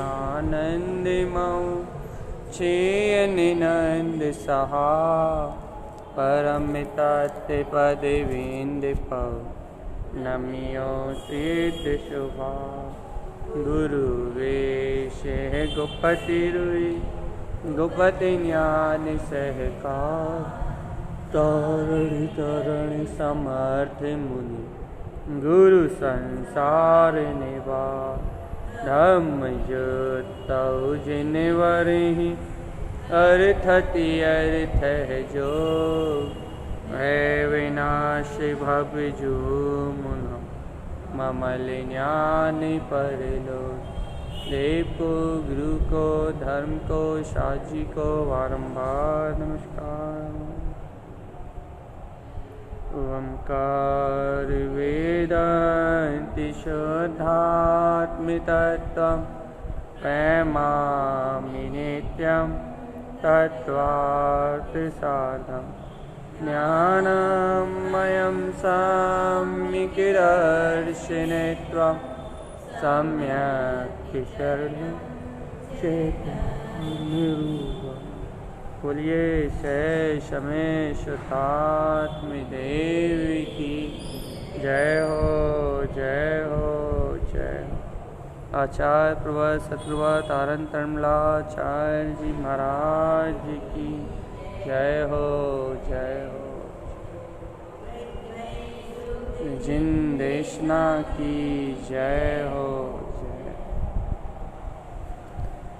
आनंदमौ चेयनिनंद सहा परम तत्व पदविंद पव नमियो सिद्ध शुभा गुरु वेश गुपति रुई गुपति ज्ञान सहकार तारण तरण समर्थ मुनि गुरु संसार निवार धम्म ज्योतौ जिन वरहि अर्थति अर्थ जो है विनाश भव जो मुन ममल ज्ञान परलो देव को गुरु को धर्म को साजी को बारंबार नमस्कार। ओंकार वेदांति शुद्धात्म तत्त्वं प्रेमामि नित्यं तत्त्वार्थ साधं ज्ञानमयं सम्यक् दर्शिनेत्वं सम्यक् शरणं चैतन्यरूपम्। बोलिए शेष मेषात्म देव की जय हो जय हो जय हो। आचार्य प्रवर शत्रुवा तारण तरणलाचार्य जी महाराज जी की जय हो जय हो। जिन देशना की जय हो जय।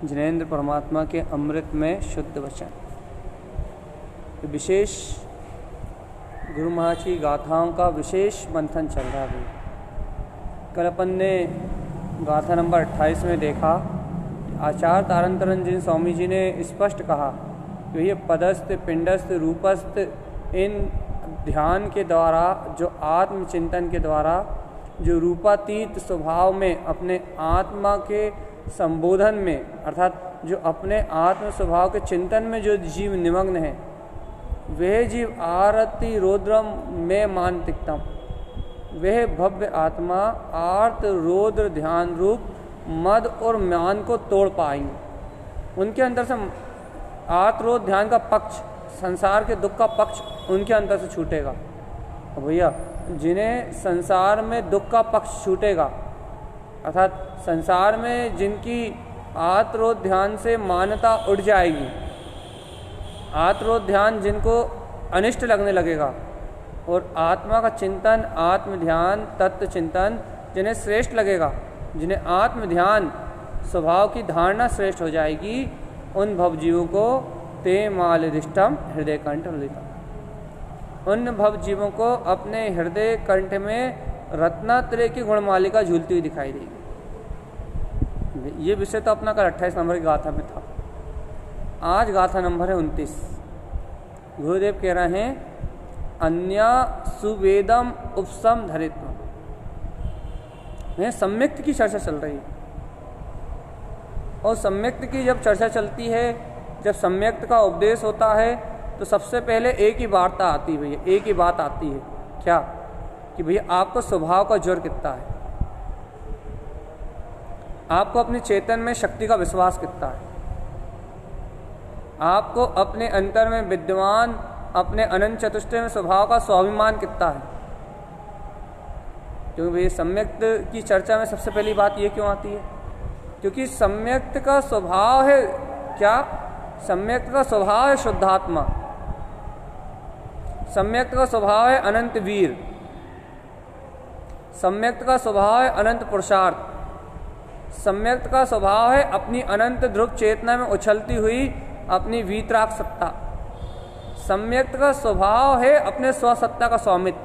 जिनेंद्र परमात्मा के अमृत में शुद्ध वचन विशेष गुरु महाराज की गाथाओं का विशेष मंथन चल रहा है। कल अपन ने गाथा नंबर 28 में देखा आचार्य तारण तरण स्वामी जी ने स्पष्ट कहा कि ये पदस्थ पिंडस्थ रूपस्थ इन ध्यान के द्वारा जो आत्मचिंतन के द्वारा जो रूपातीत स्वभाव में अपने आत्मा के संबोधन में अर्थात जो अपने आत्म स्वभाव के चिंतन में जो जीव निमग्न है वह जीव आरति रौद्रम में मानतिकतम वह भव्य आत्मा आर्त रौद्र ध्यान रूप मद और मान को तोड़ पाएंगे। उनके अंदर से आर्त रौद्र ध्यान का पक्ष संसार के दुख का पक्ष उनके अंदर से छूटेगा। भैया जिन्हें संसार में दुख का पक्ष छूटेगा अर्थात संसार में जिनकी आर्त रौद्र ध्यान से मान्यता उठ जाएगी आत्मरोध ध्यान जिनको अनिष्ट लगने लगेगा और आत्मा का चिंतन आत्म ध्यान तत्व चिंतन जिन्हें श्रेष्ठ लगेगा जिन्हें आत्म ध्यान स्वभाव की धारणा श्रेष्ठ हो जाएगी उन भवजीवों को ते मालदिष्टम हृदय कंठ ललिता उन भवजीवों को अपने हृदय कंठ में रत्नात्रय की गुणमालिका झूलती हुई दिखाई देगी। ये विषय तो अपना कल 28 नंबर की गाथा में था। आज गाथा नंबर है 29। गुरुदेव कह रहे हैं अन्या सुवेदम उपसम धरित्व। सम्यक्त की चर्चा चल रही है और सम्यक्त की जब चर्चा चलती है जब सम्यक्त का उपदेश होता है तो सबसे पहले एक ही वार्ता आती है भैया एक ही बात आती है क्या कि भैया आपको स्वभाव का जोर कितना है आपको अपने चेतन में शक्ति का विश्वास कितना है आपको अपने अंतर में विद्यमान अपने अनंत चतुष्टय में स्वभाव का स्वाभिमान कितना है। क्योंकि भैया सम्यक्त की चर्चा में सबसे पहली बात ये क्यों आती है क्योंकि सम्यक्त का स्वभाव है क्या सम्यक्त का स्वभाव है शुद्धात्मा सम्यक्त का स्वभाव है अनंत वीर सम्यक्त का स्वभाव है अनंत पुरुषार्थ सम्यक्त का स्वभाव है अपनी अनंत ध्रुव चेतना में उछलती हुई अपनी वीतराग सत्ता सम्यक्त का स्वभाव है अपने स्वसत्ता का स्वामित्व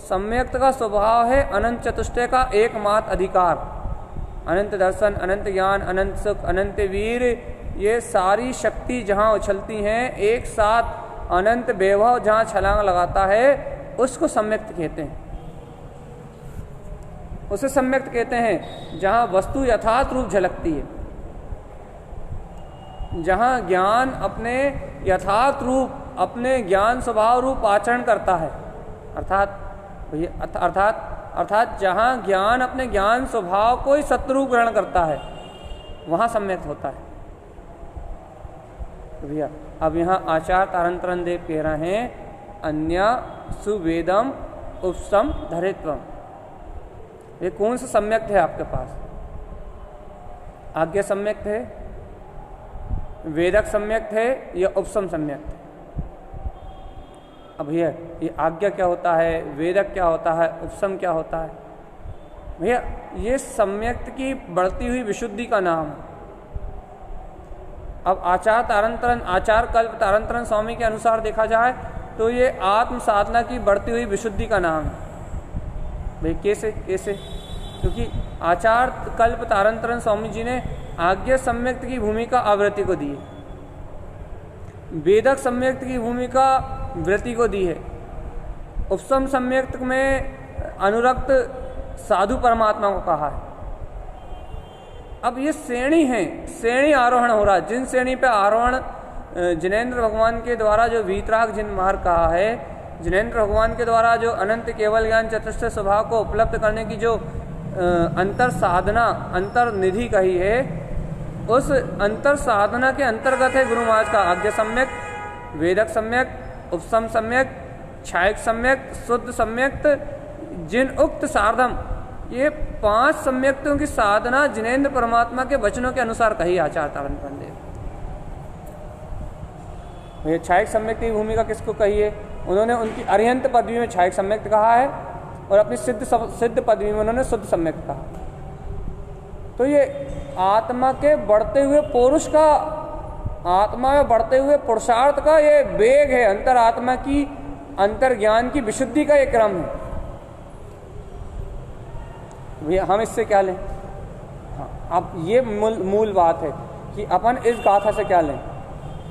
सम्यक्त का स्वभाव है अनंत चतुष्टय का एकमात्र अधिकार अनंत दर्शन अनंत ज्ञान अनंत सुख अनंत वीर ये सारी शक्ति जहाँ उछलती हैं एक साथ अनंत वैभव जहाँ छलांग लगाता है उसको सम्यक्त कहते हैं उसे सम्यक्त कहते हैं जहाँ वस्तु यथार्थ रूप झलकती है जहाँ ज्ञान अपने यथार्थ रूप अपने ज्ञान स्वभाव रूप आचरण करता है अर्थात जहाँ ज्ञान अपने ज्ञान स्वभाव को ही सत्य रूप ग्रहण करता है वहाँ सम्यक्त होता है। तो भैया अब यहाँ आचार्य तारंतरण देव कह रहे हैं अन्य सुवेदम उपसम धरित्वम। ये कौन सा सम्यक्त है आपके पास? आज्ञा सम्यक्त है, वेदक सम्यक्त है या उपसम सम्यक्त है? अब भैया ये आज्ञा क्या होता है, वेदक क्या होता है, उपसम क्या होता है? भैया ये सम्यक्त की बढ़ती हुई विशुद्धि का नाम है। अब आचार कल्प तारंतरण स्वामी के अनुसार देखा जाए तो ये आत्म साधना की बढ़ती हुई विशुद्धि का नाम है। भाई कैसे? क्योंकि आचार कल्प तारंतरण स्वामी जी ने आज्ञा सम्यक्त की भूमिका आवृत्ति को दी है, वेदक सम्यक्त की भूमिका वृत्ति को दी है, उपसम सम्यक्त में अनुरक्त साधु परमात्मा को कहा है। अब ये श्रेणी आरोहण हो रहा है। जिन श्रेणी पे आरोहण जिनेंद्र भगवान के द्वारा जो वीतराग जिन मार्ग कहा है, जिनेंद्र भगवान के द्वारा जो अनंत केवल ज्ञान चतुष्ट स्वभाव को उपलब्ध करने की जो अंतर साधना अंतर निधि कही है, उस अंतर साधना के अंतर्गत है गुरु महाराज का आज्ञा सम्यक, वेदक सम्यक, उपसम सम्यक, छायक सम्यक, शुद्ध सम्यक, जिन उक्त सार्धम, ये 5 सम्यक्तों की साधना जिनेंद्र परमात्मा के वचनों के अनुसार कही आचार्य तारंतरण देव। ये छायक सम्यक्त की भूमिका किसको कही है? उन्होंने उनकी अरिहंत पदवी में छायक सम्यक्त कहा है और अपनी सिद्ध पदवी में उन्होंने शुद्ध सम्यक्त कहा। तो ये आत्मा के बढ़ते हुए पुरुष का, आत्मा में बढ़ते हुए पुरुषार्थ का ये वेग है, अंतर आत्मा की अंतर ज्ञान की विशुद्धि का ये क्रम है। भैया हम इससे क्या लें? हाँ, अब ये मूल बात है कि अपन इस गाथा से क्या लें।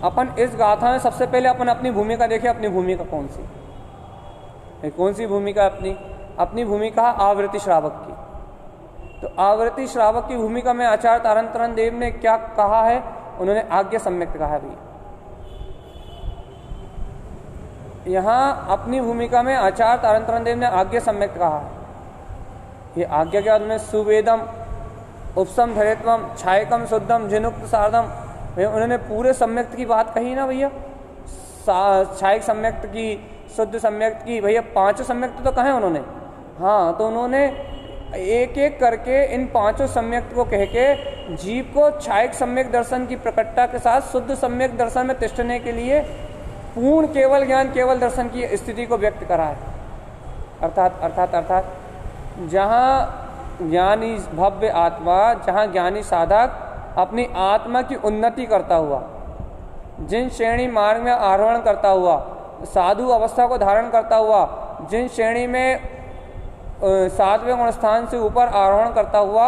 अपन इस गाथा में सबसे पहले अपन अपनी भूमिका देखें। अपनी भूमिका कौन सी? कौन सी भूमिका? अपनी भूमिका आवृत्ति श्रावक की। तो आवृत्ति श्रावक की भूमिका में आचार्य तारंतरण देव ने क्या कहा है? उन्होंने आज्ञा सम्यक्त कहा है। भैया यहाँ अपनी भूमिका में आचार्य तारंतरण देव ने आज्ञा सम्यक्त कहा है। ये आज्ञा के बाद में सुवेदम, उपसम धरित्वम, छायकम शुद्धम, जिनुक्त सार्धम, भैया उन्होंने पूरे सम्यक्त की बात कही ना भैया। छायक सम्यक्त की, शुद्ध सम्यक्त की, भैया 5 सम्यक्त तो कहे उन्होंने। हाँ, तो उन्होंने एक एक करके इन 5 सम्यक्त को कह के जीव को छायक सम्यक दर्शन की प्रकटता के साथ शुद्ध सम्यक दर्शन में तिष्ठने के लिए पूर्ण केवल ज्ञान केवल दर्शन की स्थिति को व्यक्त करा है। अर्थात जहाँ ज्ञानी भव्य आत्मा, जहाँ ज्ञानी साधक अपनी आत्मा की उन्नति करता हुआ, जिन श्रेणी मार्ग में आरोहण करता हुआ, साधु अवस्था को धारण करता हुआ, जिन श्रेणी में 7वें गुण स्थान से ऊपर आरोहण करता हुआ,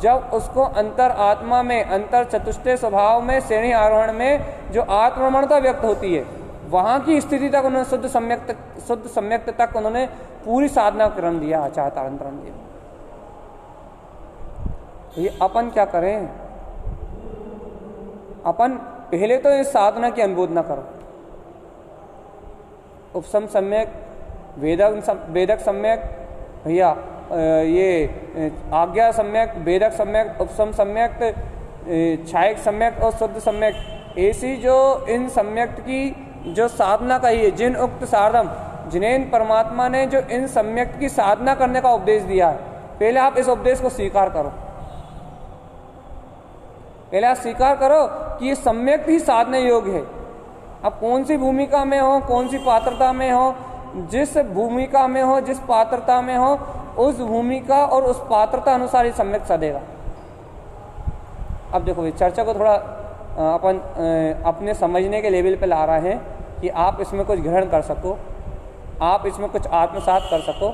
जब उसको अंतर आत्मा में, अंतर चतुष्टय स्वभाव में, श्रेणी आरोहण में जो आत्मरमणता व्यक्त होती है, वहाँ की स्थिति तक उन्होंने शुद्ध सम्यक्त तक उन्होंने पूरी साधना क्रम दिया आचार्य तारंतरण देव। तो ये अपन क्या करें? अपन पहले तो इस साधना की अनुमोदना करो। उपसम सम्यक, वेदक सम्यक, भैया ये आज्ञा सम्यक, वेदक सम्यक, उपसम सम्यक, छायक सम्यक और शुद्ध सम्यक, ऐसी जो इन सम्यक की जो साधना कही है, जिन उक्त साधम, जिनेंद्र परमात्मा ने जो इन सम्यक की साधना करने का उपदेश दिया है, पहले आप इस उपदेश को स्वीकार करो। पहले आप स्वीकार करो कि ये सम्यक ही साधना योग्य है। अब कौन सी भूमिका में हो, कौन सी पात्रता में हो, जिस भूमिका में हो, जिस पात्रता में हो, उस भूमिका और उस पात्रता अनुसार ही सम्यक सदेगा। अब देखो भाई, चर्चा को थोड़ा अपन अपने समझने के लेवल पे ला रहे हैं कि आप इसमें कुछ ग्रहण कर सको, आप इसमें कुछ आत्मसात कर सको।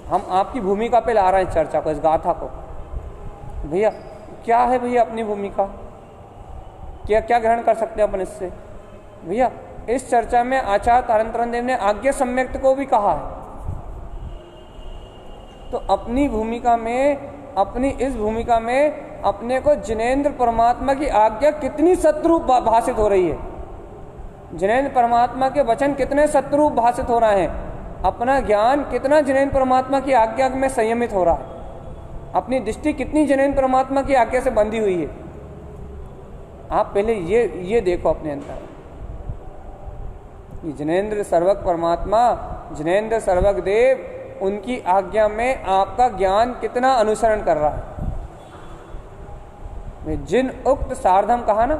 हम आपकी भूमिका पे ला रहे हैं चर्चा को, इस गाथा को। भैया क्या है भैया अपनी भूमिका? क्या क्या ग्रहण कर सकते हैं अपन इससे? भैया इस चर्चा में आचार्य तारंतरण देव ने आज्ञा सम्यक्त को भी कहा है। तो अपनी भूमिका में, अपनी इस भूमिका में अपने को जिनेंद्र परमात्मा की आज्ञा कितनी सत्रूप भाषित हो रही है, जिनेंद्र परमात्मा के वचन कितने सत्रूप भाषित हो रहे हैं, अपना ज्ञान कितना जिनेंद्र परमात्मा की आज्ञा में संयमित हो रहा है, अपनी दृष्टि कितनी जिनेंद्र परमात्मा की आज्ञा से बंधी हुई है। आप पहले ये देखो अपने अंदर, जिनेंद्र सर्वक परमात्मा, जिनेंद्र सर्वक देव, उनकी आज्ञा में आपका ज्ञान कितना अनुसरण कर रहा है। जिन उक्त सार्धम कहा ना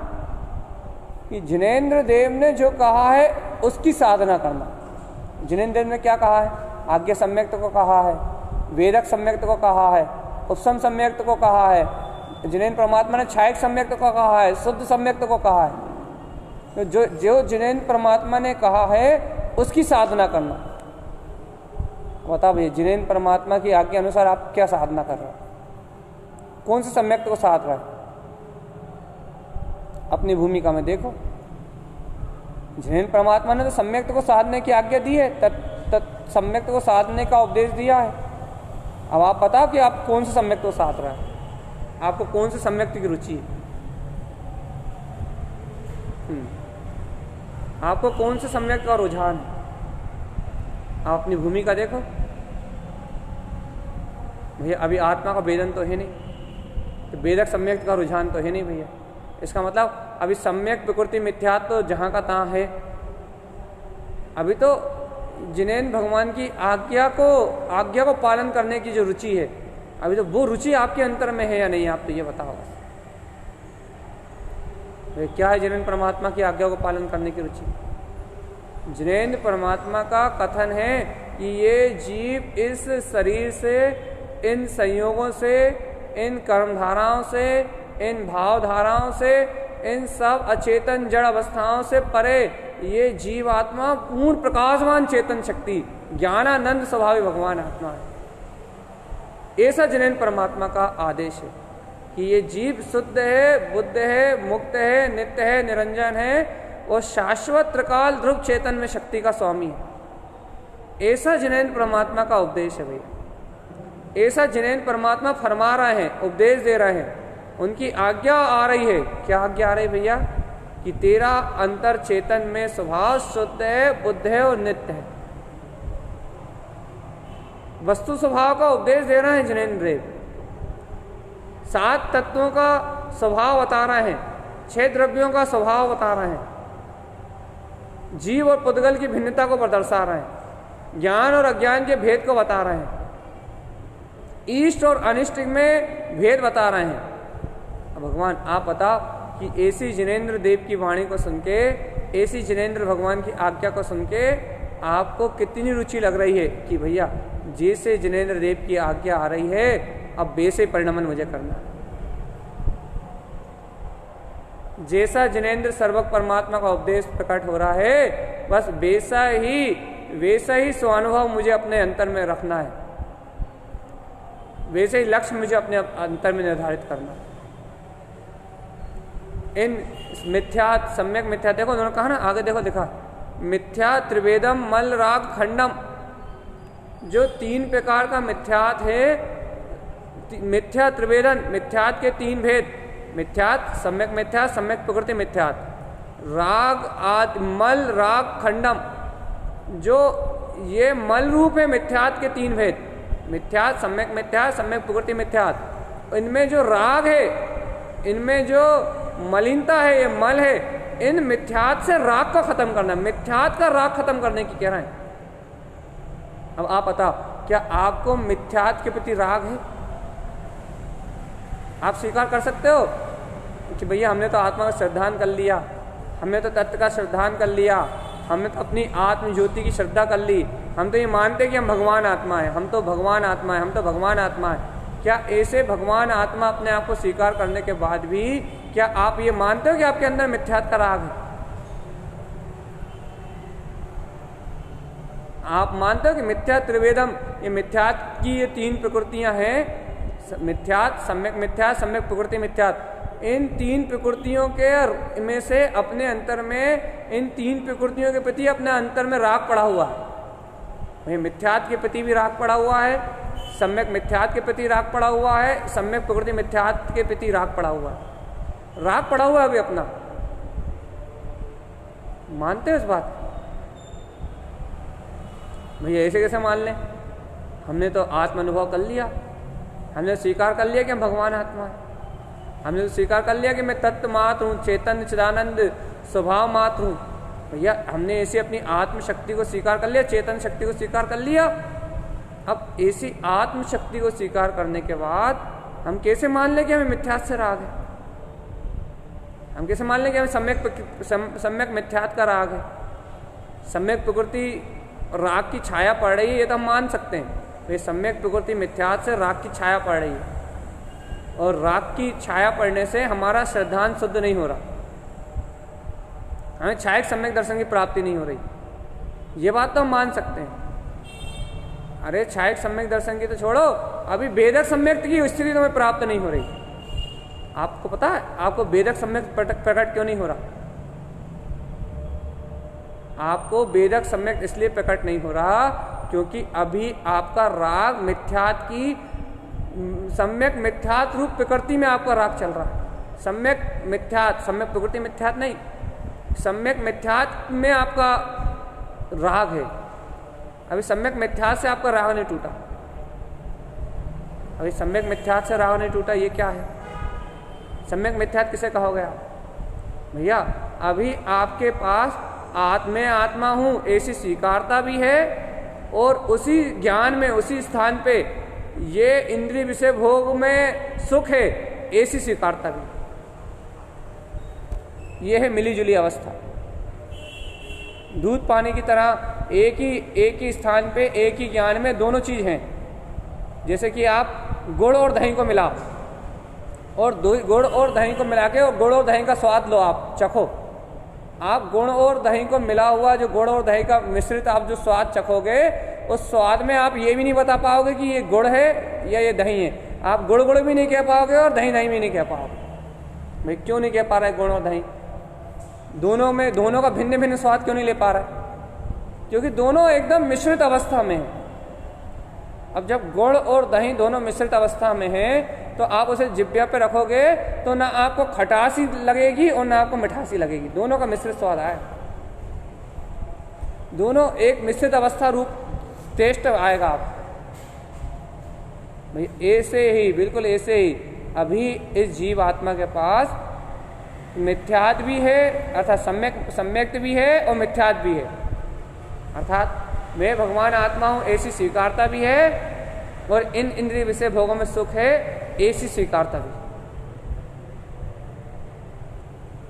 कि जिनेंद्र देव ने जो कहा है उसकी साधना करना। जिनेंद्र देव ने क्या कहा है? आज्ञा सम्यक्त को कहा है, वेदक सम्यक्त को कहा है, उपसम सम्यक्त को कहा है, जिनेंद्र परमात्मा ने छायक सम्यक्त को कहा है, शुद्ध सम्यक्त को कहा है। तो जो जिनेंद्र परमात्मा ने कहा है उसकी साधना करना। बताओ भैया, जिनेंद्र परमात्मा की आज्ञा अनुसार आप क्या साधना कर रहे हो? कौन से सम्यक्त को साध रहा है? अपनी भूमिका में देखो, जिनेंद्र परमात्मा ने तो सम्यक्त को साधने की आज्ञा दी है, सम्यक्त को साधने का उपदेश दिया है। अब आप बताओ कि आप कौन से सम्यक्त को साध रहा है, आपको कौन से सम्यक्त की रुचि है, आपको कौन से सम्यक्त का रुझान है? आप अपनी भूमिका देखो भैया। अभी आत्मा का वेदन तो है नहीं, तो वेदक सम्यक्त का रुझान तो है नहीं भैया। इसका मतलब अभी सम्यक प्रकृति मिथ्यात्व तो जहाँ का तहाँ है। अभी तो जिनेंद्र भगवान की आज्ञा को पालन करने की जो रुचि है, अभी तो वो रुचि आपके अंतर में है या नहीं, आप तो ये बताओ। क्या है जिनेंद्र परमात्मा की आज्ञा को पालन करने की रुचि? जिनेंद्र परमात्मा का कथन है कि ये जीव इस शरीर से, इन संयोगों से, इन कर्मधाराओं से, इन भावधाराओं से, इन सब अचेतन जड़ अवस्थाओं से परे ये जीव आत्मा पूर्ण प्रकाशवान चेतन शक्ति ज्ञानानंद स्वभावी भगवान आत्मा है। ऐसा जिनेंद्र परमात्मा का आदेश है कि ये जीव शुद्ध है, बुद्ध है, मुक्त है, नित्य है, निरंजन है और शाश्वत त्रिकाल ध्रुव चेतन में शक्ति का स्वामी है। ऐसा जिनेंद्र परमात्मा का उपदेश है भैया। ऐसा जिनेंद्र परमात्मा फरमा रहे हैं, उपदेश दे रहे हैं, उनकी आज्ञा आ रही है। क्या आज्ञा आ रही भैया? कि तेरा अंतर चेतन में स्वभाव शुद्ध है, बुद्ध है और नित्य है। वस्तु स्वभाव का उपदेश दे रहे हैं जिनेंद्र देव। 7 तत्वों का स्वभाव बता रहे हैं, 6 द्रव्यों का स्वभाव बता रहे हैं, जीव और पुद्गल की भिन्नता को दर्शा रहे हैं, ज्ञान और अज्ञान के भेद को बता रहे हैं, इष्ट और अनिष्ट में भेद बता रहे हैं। अब भगवान आप बताओ कि ऐसी जिनेंद्र देव की वाणी को सुन के, ऐसी जिनेंद्र भगवान की आज्ञा को सुन के आपको कितनी रुचि लग रही है कि भैया जैसे जिनेंद्र देव की आज्ञा आ रही है अब वैसे परिणमन मुझे करना। जैसा जिनेंद्र सर्वक परमात्मा का उपदेश प्रकट हो रहा है बस वैसा ही स्वानुभव मुझे अपने अंतर में रखना है, वैसे ही लक्ष्य मुझे अपने अंतर में निर्धारित करना। इन मिथ्या सम्यक मिथ्या देखो, उन्होंने कहा ना, आगे देखो लिखा मिथ्या त्रिवेदम मल राग खंडम। जो 3 प्रकार का मिथ्यात है, मिथ्या त्रिवेदन, मिथ्यात के 3 भेद, मिथ्यात सम्यक प्रकृति मिथ्यात, राग आदि मल राग खंडम। जो ये मल रूप है मिथ्यात के 3 भेद, मिथ्यात सम्यक प्रकृति मिथ्यात। इनमें जो राग है, इनमें जो मलिनता है, ये मल है, इन मिथ्यात से राग को खत्म करना, मिथ्यात का राग खत्म करने की कह रहे हैं। अब आप बताओ क्या आपको मिथ्यात के प्रति राग है? आप स्वीकार कर सकते हो कि भैया हमने तो आत्मा का श्रद्धान कर लिया, हमने तो तत्व का श्रद्धान कर लिया, हमने तो अपनी आत्म ज्योति की श्रद्धा कर ली, हम तो ये मानते कि हम भगवान आत्मा है, हम तो भगवान आत्मा है, हम तो भगवान आत्मा है। क्या ऐसे भगवान आत्मा अपने आप को स्वीकार करने के बाद भी क्या आप ये मानते हो कि आपके अंदर मिथ्यात का राग है? आप मानते हो कि मिथ्या त्रिवेदम, ये मिथ्यात की ये 3 प्रकृतियां हैं, मिथ्यात सम्यक प्रकृति मिथ्यात। इन 3 प्रकृतियों के में से अपने अंतर में इन 3 प्रकृतियों के प्रति अपने अंतर में राग पड़ा हुआ है। मिथ्यात के प्रति भी राग पड़ा हुआ है, सम्यक मिथ्यात के प्रति राग पड़ा हुआ है, सम्यक प्रकृति मिथ्यात के प्रति राग पड़ा हुआ है। राग पड़ा हुआ है अभी अपना, मानते हो इस बात? भैया ऐसे कैसे मान लें? हमने तो आत्म अनुभव कर लिया, हमने स्वीकार कर लिया कि हम भगवान आत्मा है। हमने तो स्वीकार कर लिया कि मैं तत्व मात्र हूँ, चेतन चिदानंद स्वभाव मात्र हूँ। भैया हमने ऐसी अपनी आत्म शक्ति को स्वीकार कर लिया, चेतन शक्ति को स्वीकार कर लिया। अब ऐसी आत्म शक्ति को स्वीकार करने के बाद हम कैसे मान लें कि हमें मिथ्यात्व से राग है? हम कैसे मान लें कि हमें सम्यक मिथ्यात्व का राग है? सम्यक प्रकृति राग की छाया पड़ रही है, ये तो हम मान सकते हैं। ये सम्यक प्रकृति मिथ्यात्व से राग की छाया पड़ रही है, और राग की छाया पड़ने से हमारा श्रद्धांत शुद्ध नहीं हो रहा, हमें छायक सम्यक दर्शन की प्राप्ति नहीं हो रही। ये बात तो हम मान सकते हैं। अरे छायक सम्यक दर्शन की तो छोड़ो, अभी वेदक सम्यक की स्थिति तुम्हें प्राप्त नहीं हो रही। आपको पता है आपको वेदक सम्यक प्रकट क्यों नहीं हो रहा? आपको वेदक सम्यक इसलिए प्रकट नहीं हो रहा क्योंकि अभी आपका राग मिथ्यात्व की सम्यक मिथ्यात्व रूप प्रकृति में आपका राग चल रहा है। सम्यक मिथ्यात्व, सम्यक प्रकृति मिथ्यात्व नहीं, सम्यक मिथ्यात्व में आपका राग है। अभी सम्यक मिथ्यात्व से आपका राग नहीं टूटा, अभी सम्यक मिथ्यात्व से राग नहीं टूटा। ये क्या है? सम्यक मिथ्यात्व किसे कहोगे आप? भैया अभी आपके पास आत्मे आत्मा हूं ऐसी स्वीकारता भी है, और उसी ज्ञान में उसी स्थान पे ये इंद्रिय विषय भोग में सुख है ऐसी स्वीकारता भी। ये है मिलीजुली अवस्था। दूध पानी की तरह एक ही स्थान पे एक ही ज्ञान में दोनों चीज हैं। जैसे कि आप गुड़ और दही को मिलाओ, और गुड़ और दही को मिला के और गुड़ और दही का स्वाद लो, आप चखो। आप गुड़ और दही को मिला हुआ जो गुड़ और दही का मिश्रित आप जो स्वाद चखोगे, उस स्वाद में आप ये भी नहीं बता पाओगे कि ये गुड़ है या ये दही है। आप गुड़ गुड़ भी नहीं कह पाओगे और दही दही भी नहीं कह पाओगे। भाई क्यों नहीं कह पा रहे गुड़ और दही? दोनों का भिन्न भिन्न स्वाद क्यों नहीं ले पा रहे? क्योंकि दोनों एकदम मिश्रित अवस्था में है। अब जब गुड़ और दही दोनों मिश्रित अवस्था में है, तो आप उसे जिब्या पे रखोगे तो ना आपको खटासी लगेगी और ना आपको मिठासी लगेगी, दोनों का मिश्रित स्वाद आए। दोनों एक मिश्रित अवस्था रूप टेस्ट आएगा आप। भाई ऐसे ही, बिल्कुल ऐसे ही अभी इस जीव आत्मा के पास मिथ्यात्व भी है, अर्थात सम्यक्त भी है और मिथ्यात्व भी है। अर्थात मैं भगवान आत्मा हूं ऐसी स्वीकारता भी है, और इन इंद्रिय विषय भोगों में सुख है ऐसी स्वीकारता भी।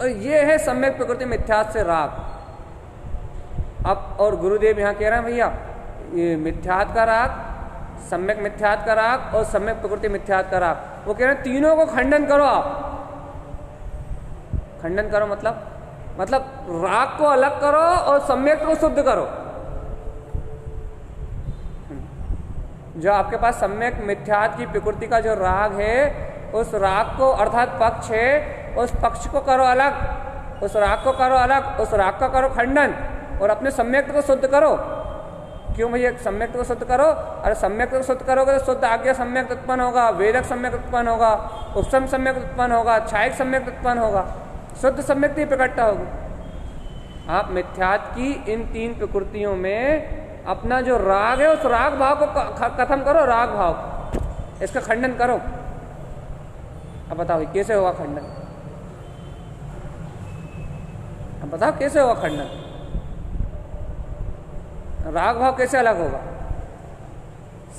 और ये है सम्यक प्रकृति मिथ्यात्व से राग। अब और गुरुदेव यहां कह रहे हैं भैया ये मिथ्यात्व का राग, सम्यक मिथ्यात्व का राग और सम्यक प्रकृति मिथ्यात्व का राग। वो कह रहे हैं तीनों को खंडन करो आप। खंडन करो मतलब राग को अलग करो और सम्यक को शुद्ध करो। जो आपके पास सम्यक मिथ्यात्व की प्रकृति का जो राग है, उस राग को अर्थात पक्ष है, उस पक्ष को करो अलग, उस राग को करो अलग, उस राग का करो खंडन, और अपने सम्यक को शुद्ध करो। क्यों भैया सम्यक को शुद्ध करो? अरे सम्यक को शुद्ध करोगे तो शुद्ध आज्ञा सम्यक उत्पन्न होगा, वेदक सम्यक उत्पन्न होगा, उपसम सम्यक उत्पन्न होगा, छायक सम्यक उत्पन्न होगा, शुद्ध सम्यक ही प्रकटता होगी। आप मिथ्यात्व की इन तीन प्रकृतियों में अपना जो राग है उस राग भाव को खत्म करो, राग भाव इसका खंडन करो। अब बताओ कैसे होगा खंडन? अब बताओ कैसे होगा खंडन? राग भाव कैसे अलग होगा?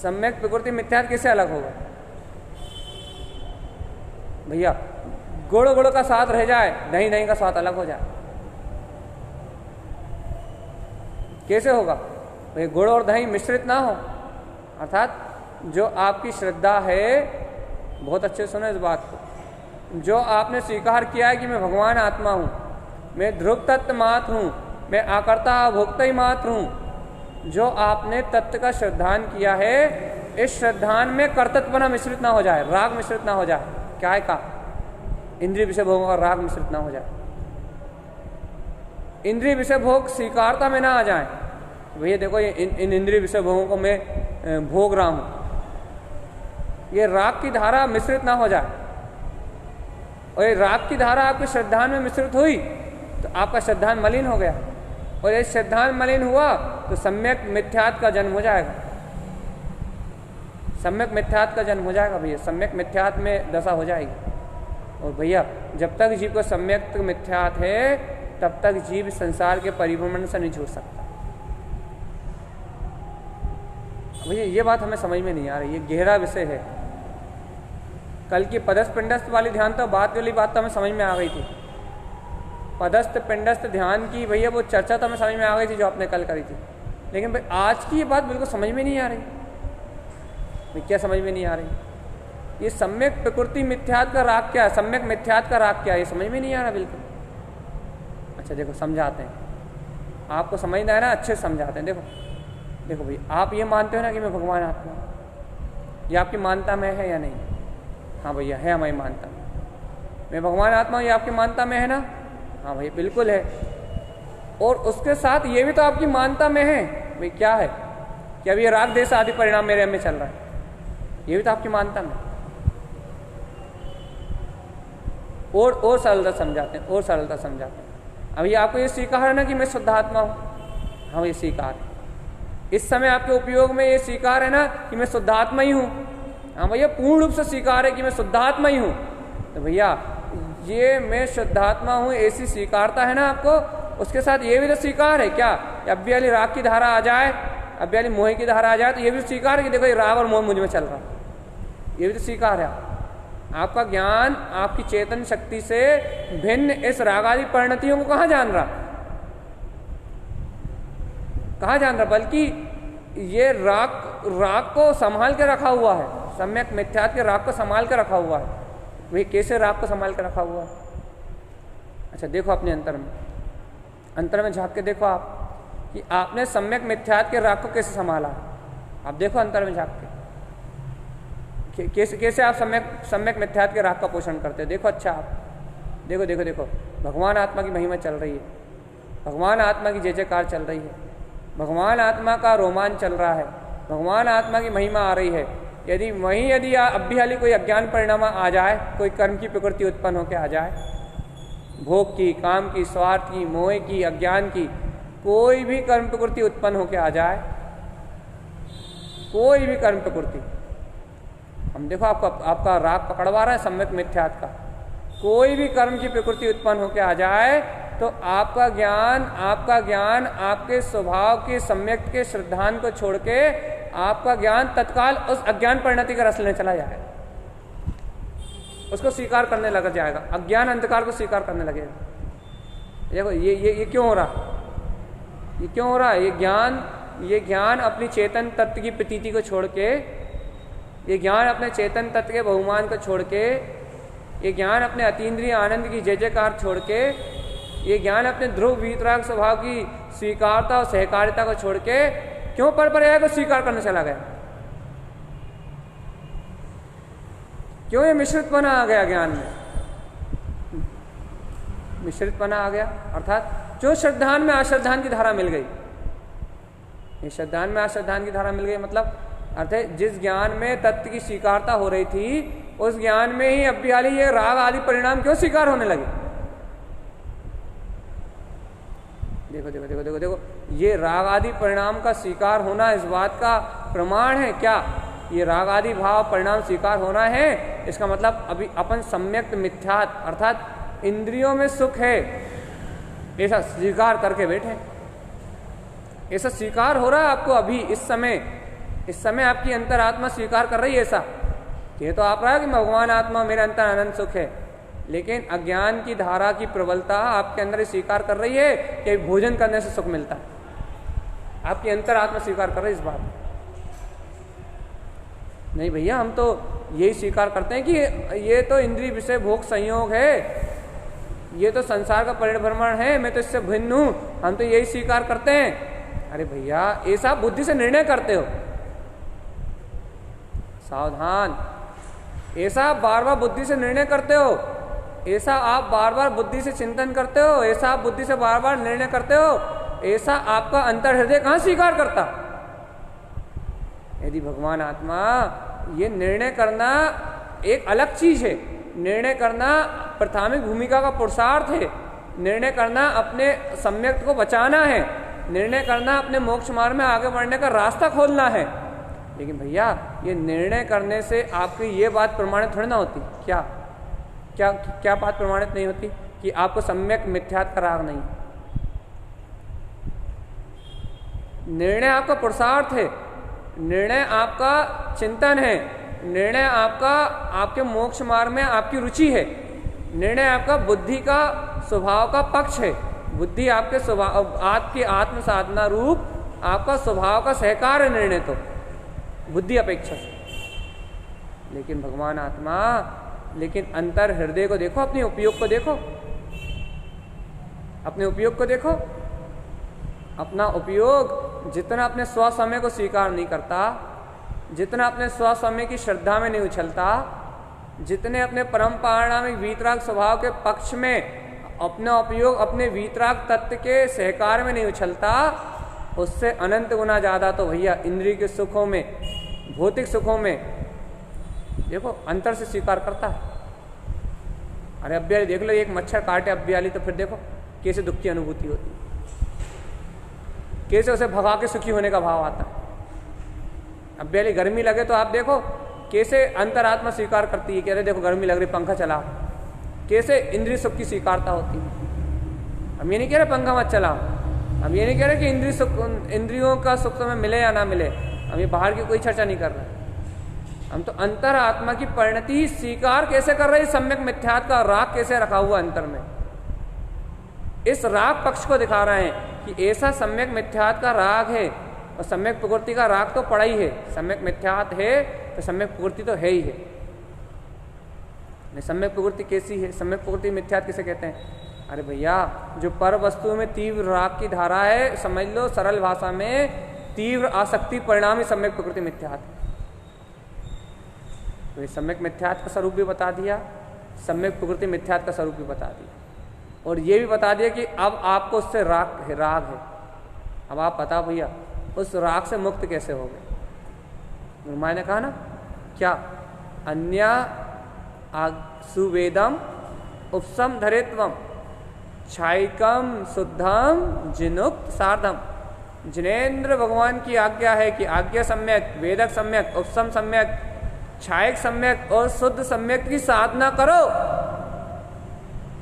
सम्यक प्रकृति मिथ्यात्व कैसे अलग होगा? भैया गुड़ गुड़ का स्वाद रह जाए, दही दही का स्वाद अलग हो जाए, कैसे होगा? भाई गुड़ और दही मिश्रित ना हो। अर्थात जो आपकी श्रद्धा है, बहुत अच्छे सुनो इस बात को, जो आपने स्वीकार किया है कि मैं भगवान आत्मा हूं, मैं ध्रुव तत्व मात्र हूं, मैं आकर्ता भोक्ता ही मात्र हूं, जो आपने तत्व का श्रद्धान किया है, इस श्रद्धान में कर्तृत्वना मिश्रित ना हो जाए, राग मिश्रित ना हो जाए। क्या है का? इंद्रिय विषय भोगों का राग मिश्रित ना हो जाए, इंद्रिय विषय भोग स्वीकारता में ना आ जाए। भैया देखो ये इन इंद्रिय विषय भोगों को मैं भोग रहा हूं, ये राग की धारा मिश्रित ना हो जाए। और ये राग की धारा आपके श्रद्धान में मिश्रित हुई तो आपका श्रद्धान मलिन हो गया, और ये श्रद्धान मलिन हुआ तो सम्यक मिथ्यात्व का जन्म हो जाएगा। सम्यक मिथ्यात्व का जन्म हो जाएगा भैया, सम्यक मिथ्यात्व में दशा हो जाएगी। और भैया जब तक जीव को सम्यक मिथ्यात है तब तक जीव संसार के परिभ्रमण से नहीं छूट सकता। भैया ये बात हमें समझ में नहीं आ रही, ये गहरा विषय है। कल की पदस्थ पिंडस्थ वाली ध्यान तो बात वाली बात तो हमें समझ में आ गई थी, पदस्थ पिंडस्थ ध्यान की भैया वो चर्चा तो हमें समझ में आ गई थी जो आपने कल करी थी। लेकिन भाई आज की ये बात बिल्कुल समझ में नहीं आ रही। भाई क्या समझ में नहीं आ रही? ये सम्यक प्रकृति मिथ्यात का राग क्या है, सम्यक मिथ्यात का राग क्या है, ये समझ में नहीं आ रहा बिल्कुल। अच्छा देखो समझाते हैं, आपको समझना है ना, अच्छे से समझाते हैं। देखो भाई आप ये मानते हो ना कि मैं भगवान आत्मा हूँ, ये आपकी मानता में है या नहीं? हाँ भैया है, हमारी मानता में। मैं भगवान आत्मा हूँ, ये आपकी मानता में है ना? हाँ भैया बिल्कुल है। और उसके साथ ये भी तो आपकी मानता में है भाई, क्या है कि अभी ये राग देश आदि परिणाम मेरे में चल रहा है, ये भी तो आपकी मानता में। और सरलता समझाते हैं, और सरलता समझाते हैं। अभी आपको ये स्वीकार है ना कि मैं शुद्ध आत्मा हूँ? हाँ ये स्वीकार है। इस समय आपके उपयोग में ये स्वीकार है ना कि मैं शुद्ध आत्मा ही हूँ? हाँ भैया पूर्ण रूप से स्वीकार है कि मैं शुद्ध आत्मा ही हूँ। तो भैया ये मैं शुद्धात्मा हूँ ऐसी स्वीकारता है ना आपको, उसके साथ ये भी तो स्वीकार है क्या? अभी वाली राग की धारा आ जाए, अभी वाली मोह की धारा आ जाए तो ये भी तो स्वीकार है कि देखो ये राग और मोह मुझ में चल रहा है, ये भी तो स्वीकार है। आपका ज्ञान आपकी चेतन शक्ति से भिन्न इस राग आदि परिणतियों को कहाँ जान रहा, कहाँ जान रहा? बल्कि ये राग को संभाल के रखा हुआ है, सम्यक मिथ्यात के राग को संभाल के रखा हुआ है। वही कैसे राग को संभाल के रखा हुआ है? अच्छा देखो अपने अंतर में झांक के देखो आप कि आपने सम्यक मिथ्यात के राग को कैसे संभाला। आप देखो अंतर में झांक के कैसे आप सम्यक मिथ्यात के राग का पोषण करते हो। देखो अच्छा आप देखो भगवान आत्मा की महिमा चल रही है, भगवान आत्मा की जय जयकार चल रही है, भगवान आत्मा का रोमांच चल रहा है, भगवान आत्मा की महिमा आ रही है। यदि अभी हाली कोई अज्ञान परिणाम आ जाए, कोई कर्म की प्रकृति उत्पन्न होकर आ जाए, भोग की, काम की, स्वार्थ की, मोह की, अज्ञान की, कोई भी कर्म प्रकृति उत्पन्न होकर आ जाए, कोई भी कर्म प्रकृति, हम देखो आपका राग पकड़वा रहा है सम्यक मिथ्यात का, कोई भी कर्म की प्रकृति उत्पन्न होकर आ जाए तो आपका ज्ञान आपके स्वभाव के सम्यक के श्रद्धान को छोड़ के आपका ज्ञान तत्काल उस अज्ञान परिणति का रस लेने चला जाएगा, उसको स्वीकार करने लग जाएगा, अज्ञान अंधकार को स्वीकार करने लगेगा। देखो ये क्यों हो रहा, ये क्यों हो रहा है? ये ज्ञान अपनी चेतन तत्व की प्रतीति को छोड़ के, ये ज्ञान अपने चेतन तत्व के बहुमान को छोड़ के, ये ज्ञान अपने अतीन्द्रिय आनंद की जय जयकार छोड़ के, ये ज्ञान अपने ध्रुव वीतराग स्वभाव की स्वीकारता और सहकारिता को छोड़ के क्यों पर को स्वीकार करने चला गया? क्यों ये मिश्रितपना आ गया ज्ञान में? मिश्रितपना आ गया अर्थात जो श्रद्धान में अश्रद्धान की धारा मिल गई, ये श्रद्धान में अश्रद्धान की धारा मिल गई मतलब अर्थ है जिस ज्ञान में तत्व की स्वीकारता हो रही थी उस ज्ञान में ही अभी हाली ये राग आदि परिणाम क्यों स्वीकार होने लगे? देखो ये राग आदि परिणाम का स्वीकार होना इस बात का प्रमाण है क्या? ये राग आदि भाव परिणाम स्वीकार होना है, इसका मतलब अभी अपन सम्यक मिथ्यात अर्थात इंद्रियों में सुख है ऐसा स्वीकार करके बैठे, ऐसा स्वीकार हो रहा है आपको अभी इस समय आपकी अंतरात्मा स्वीकार कर रही है ऐसा। ये तो आप रहा है कि भगवान आत्मा मेरे अंतर आनंद सुख है, लेकिन अज्ञान की धारा की प्रबलता आपके अंदर स्वीकार कर रही है कि भोजन करने से सुख मिलता है। आपकी अंतरात्मा स्वीकार कर रही है इस बात। नहीं भैया हम तो यही स्वीकार करते हैं कि ये तो इंद्रिय विषय भोग संयोग है, ये तो संसार का परिभ्रमण है, मैं तो इससे भिन्न हूं, हम तो यही स्वीकार करते हैं। अरे भैया ऐसा बुद्धि से निर्णय करते हो, सावधान, ऐसा बार बार बुद्धि से निर्णय करते हो, ऐसा आप बार बार बुद्धि से चिंतन करते हो, ऐसा आप बुद्धि से बार बार निर्णय करते हो, ऐसा आपका अंतर हृदय कहां स्वीकार करता? यदि भगवान आत्मा, ये निर्णय करना एक अलग चीज है, निर्णय करना प्राथमिक भूमिका का पुरुषार्थ है, निर्णय करना अपने सम्यक को बचाना है, निर्णय करना अपने मोक्ष मार्ग में आगे बढ़ने का रास्ता खोलना है। लेकिन भैया ये निर्णय करने से आपकी ये बात प्रमाणित थोड़ी ना होती क्या? क्या क्या बात प्रमाणित नहीं होती? कि आपको सम्यक मिथ्यात्व का राग नहीं। निर्णय आपका पुरुषार्थ है, निर्णय आपका चिंतन है, निर्णय आपका आपके मोक्ष मार्ग में आपकी रुचि है, निर्णय आपका बुद्धि का स्वभाव का पक्ष है, बुद्धि आपके स्वभाव आपकी आत्म साधना रूप आपका स्वभाव का सहकार है निर्णय तो बुद्धि अपेक्षा से। लेकिन भगवान आत्मा, लेकिन अंतर हृदय को देखो, अपने उपयोग को देखो, अपने उपयोग को देखो। अपना उपयोग जितना अपने स्वसमय को स्वीकार नहीं करता, जितना अपने स्वसमय की श्रद्धा में नहीं उछलता, जितने अपने परम पारिणामिक वीतराग स्वभाव के पक्ष में अपना उपयोग अपने वीतराग तत्व के सहकार में नहीं उछलता, उससे अनंत गुना ज्यादा तो भैया इंद्रिय के सुखों में, भौतिक सुखों में देखो अंतर से स्वीकार करता है। अरे अब्बियाली देख लो, एक मच्छर काटे अब्बियाली तो फिर देखो कैसे दुख की अनुभूति होती है, कैसे उसे भगा के सुखी होने का भाव आता है। अब्बियाली गर्मी लगे तो आप देखो कैसे अंतरात्मा स्वीकार करती है कि अरे देखो गर्मी लग रही, पंखा चलाओ, कैसे इंद्रिय सुख की स्वीकारता होती है। हम ये नहीं कह रहे पंखा मत चलाओ, हम ये नहीं कह रहे कि इंद्रिय सुख, इंद्रियों का सुख तुम्हें मिले या ना मिले, हम ये बाहर की कोई चर्चा नहीं कर रहे। हम तो अंतर आत्मा की परिणति स्वीकार कैसे कर रहे हैं, सम्यक मिथ्यात्व का राग कैसे रखा हुआ अंतर में, इस राग पक्ष को दिखा रहे हैं कि ऐसा सम्यक मिथ्यात्व का राग है। और सम्यक प्रकृति का राग तो पड़ा ही है, सम्यक मिथ्यात्व है तो सम्यक प्रकृति तो है ही है। सम्यक प्रकृति कैसी है, सम्यक प्रकृति मिथ्यात्व किसे कहते हैं? अरे भैया जो पर वस्तु में तीव्र राग की धारा है, समझ लो सरल भाषा में तीव्र आसक्ति परिणाम ही सम्यक प्रकृति मिथ्यात्व। तो ये सम्यक मिथ्यात्व का स्वरूप भी बता दिया, सम्यक प्रकृति मिथ्यात्व का स्वरूप भी बता दिया, और ये भी बता दिया कि अब आपको उससे राग है। अब आप बता भैया उस राग से मुक्त कैसे हो गए? गुरुमाई ने कहा ना क्या, अन्या सुवेदम उपसम धरित्वम छाइकम शुद्धम जिनुक्त सार्धम। जिनेन्द्र भगवान की आज्ञा है कि आज्ञा सम्यक, वेदक सम्यक, उपसम सम्यक, छायक सम्यक और शुद्ध सम्यक की साधना करो।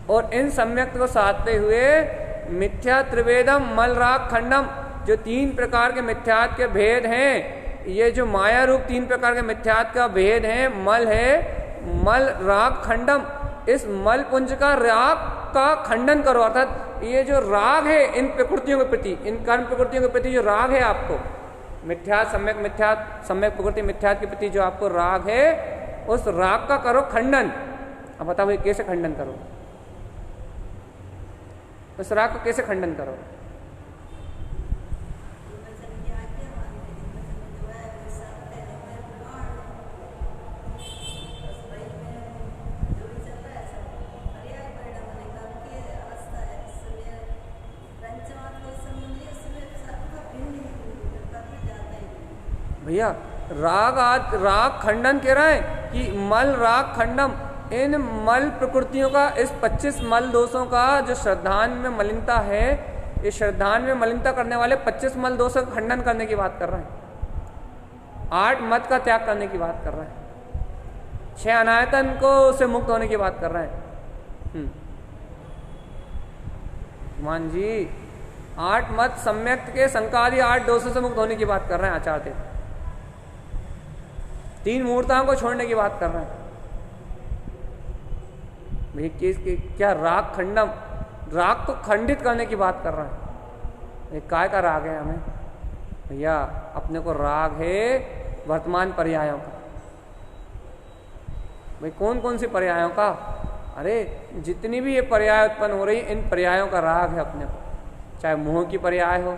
और इन सम्यक को साधते हुए मिथ्या त्रिवेदम मल राग खंडम, जो 3 प्रकार के मिथ्यात्व के भेद हैं, ये जो माया रूप 3 प्रकार के मिथ्यात्व का भेद है, मल है, मल राग खंडम, इस मल पुंज का राग का खंडन करो। अर्थात ये जो राग है इन प्रकृतियों के प्रति, इन कर्म प्रकृतियों के प्रति जो राग है आपको, मिथ्यात्व सम्यक प्रकृति मिथ्यात्व के प्रति जो आपको राग है, उस राग का करो खंडन। अब बताओ ये कैसे खंडन करो, उस राग को कैसे खंडन करो? भैया राग खंडन कह रहा है कि मल राग खंडम, इन मल प्रकृतियों का, इस 25 मल दोषों का जो श्रद्धान में मलिनता है, इस श्रद्धान में मलिनता करने वाले 25 मल दोषों का खंडन करने की बात कर रहे हैं। 8 मत का त्याग करने की बात कर रहे हैं, 6 अनायतन को से मुक्त होने की बात कर रहे हैं। मान जी 8 मत सम्यक के संकादी 8 दोषों से मुक्त होने की बात कर रहे हैं आचार्य, 3 मूर्ताओं को छोड़ने की बात कर रहे हैं। भैया क्या राग खंडम, राग को खंडित करने की बात कर रहे हैं। एक काय का राग है हमें? भैया अपने को राग है वर्तमान पर्यायों का। भाई कौन कौन सी पर्यायों का? अरे जितनी भी ये पर्याय उत्पन्न हो रही, इन पर्यायों का राग है अपने को। चाहे मोह की पर्याय हो,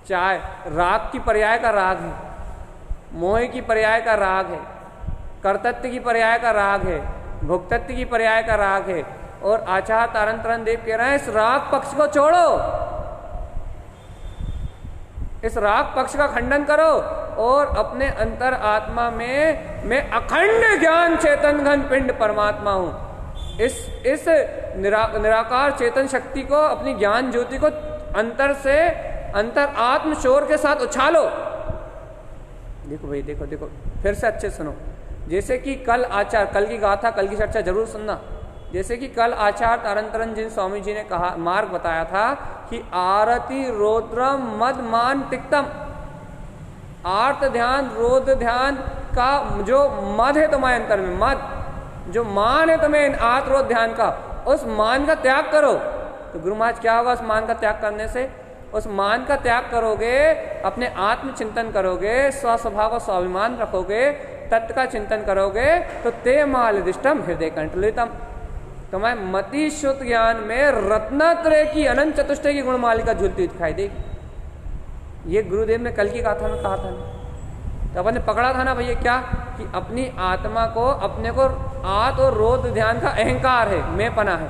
चाहे राग की पर्याय का राग है, मोह की पर्याय का राग है, कर्तत्व की पर्याय का राग है, भोक्तत्व की पर्याय का राग है। और आचार्य तारन देव कह रहे हैं इस राग पक्ष को छोड़ो, इस राग पक्ष का खंडन करो और अपने अंतर आत्मा में मैं अखंड ज्ञान चेतन घन पिंड परमात्मा हूं, इस निराकार चेतन शक्ति को, अपनी ज्ञान ज्योति को अंतर से, अंतर आत्म शोर के साथ उछालो। देखो भाई देखो फिर से अच्छे सुनो, जैसे कि कल की गाथा, कल की चर्चा जरूर सुनना। जैसे कि कल आचार्य तारंतरन जिन स्वामी जी ने कहा, मार्ग बताया था कि आरती रोद्रम मद मान तिक्तम, आर्त ध्यान रोद ध्यान का जो मद है तुम्हारे अंतर में, मद जो मान है तुम्हें आर्त रोद ध्यान का, उस मान का त्याग करो। तो गुरु महाराज क्या होगा उस मान का त्याग करने से? उस मान का त्याग करोगे, अपने आत्म चिंतन करोगे, स्वस्वभाव का स्वाभिमान रखोगे, तत्व का चिंतन करोगे, तो ते मालदिष्टम हृदय कंठलितम, तुम्हें मति शुद्ध ज्ञान में रत्नात्रय की अनंत चतुष्टय की गुणमालिका झूलती दिखाई देगी। ये गुरुदेव ने कल की गाथा में कहा था ना, तो अपन ने पकड़ा था ना भैया क्या, कि अपनी आत्मा को, अपने को आद और रोध ध्यान का अहंकार है, मैं पना है,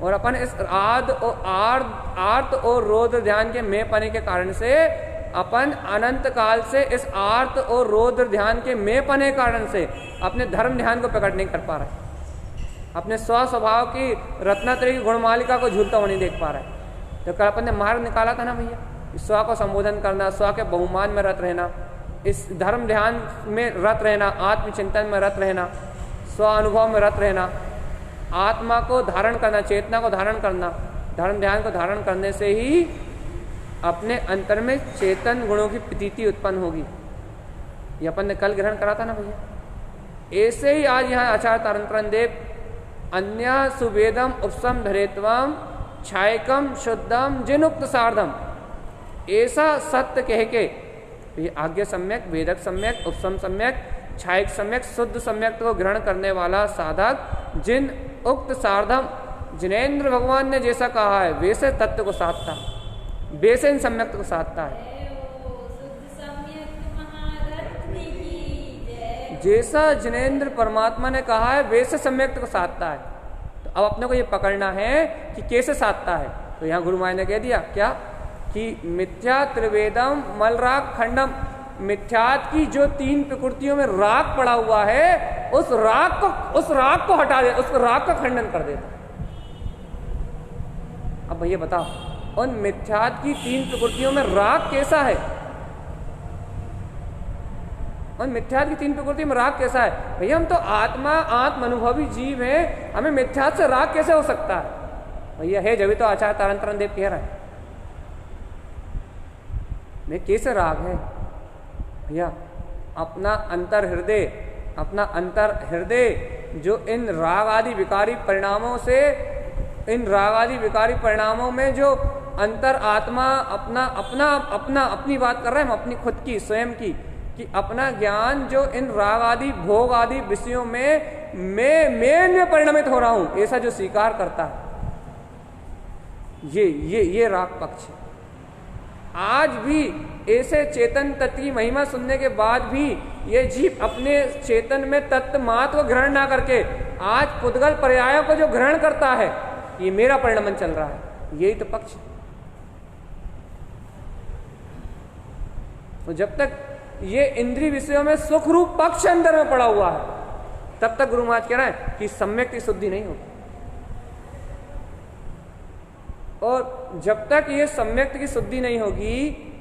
और अपन इस आर्त और रोध ध्यान के मैं पने के कारण से अपन अनंत काल से इस आर्त और रोध ध्यान के मैं पने कारण से अपने धर्म ध्यान को प्रकट नहीं कर पा रहा है, अपने स्व स्वभाव की रत्नात्रय की गुणमालिका को झूलता हुआ नहीं देख पा रहा है। तो कल अपन ने मार्ग निकाला था ना भैया, स्व को संबोधन करना, स्व के बहुमान में रत रहना, इस धर्म ध्यान में रत रहना, आत्मचिंतन में रत रहना, स्व अनुभव में रत रहना, आत्मा को धारण करना, चेतना को धारण करना, धर्म ध्यान को धारण करने से ही अपने अंतर में चेतन गुणों की प्रतीति उत्पन्न होगी। ये अपन ने कल ग्रहण करा था ना भैया। ऐसे ही आज यहाँ आचार्य तारंतरन देव अन्य सुवेदम उपसम धरेत्वम छायकम शुद्धम जिनुक्त सार्धम, ऐसा सत्य कह के ये आज्ञा सम्यक, वेदक सम्यक, उपसम सम्यक, छायक सम्यक, शुद्ध सम्यक को ग्रहण करने वाला साधक जिन उक्त सार्धम, जिनेन्द्र भगवान ने जैसा कहा है वैसे तत्व को साधता है, वैसे इन सम्यक को साधता है। जैसा जिनेन्द्र परमात्मा ने कहा है वैसे सम्यक को साधता है। तो अब अपने को ये पकड़ना है कि कैसे साधता है। तो यहाँ गुरु महाराज ने कह दिया क्या, कि मिथ्या त्रिवेदम मल राग खंडम, मिथ्यात की जो तीन प्रकृतियों में राग पड़ा हुआ है, उस राग को हटा दे, उस राग का खंडन कर देता। अब भैया बताओ, उन मिथ्यात की तीन प्रकृतियों में राग कैसा है? उन मिथ्यात की तीन प्रकृति में राग कैसा है? भैया हम तो आत्म अनुभवी जीव हैं, हमें मिथ्यात से राग कैसे हो सकता है? भैया है, जब तो आचार्य तारंतरन देव कह रहा है मैं कैसे राग है भैया, अपना अंतर हृदय जो इन राग आदि विकारी परिणामों में जो अंतर आत्मा अपनी बात कर रहे हैं हम, अपनी खुद की स्वयं की, कि अपना ज्ञान जो इन राग आदि भोग आदि विषयों में मैं परिणमित हो रहा हूं, ऐसा जो स्वीकार करता है, ये राग पक्ष है। आज भी ऐसे चेतन तत्व की महिमा सुनने के बाद भी ये जीव अपने चेतन में तत्व मात्र को ग्रहण ना करके आज पुद्गल पर्यायों को जो ग्रहण करता है, ये मेरा परिणमन चल रहा है, यही तो पक्ष है। तो जब तक ये इंद्रिय विषयों में सुख रूप पक्ष अंदर में पड़ा हुआ है, तब तक गुरु महाराज कह रहे हैं कि सम्यक की शुद्धि नहीं होगी। और जब तक ये सम्यक की शुद्धि नहीं होगी,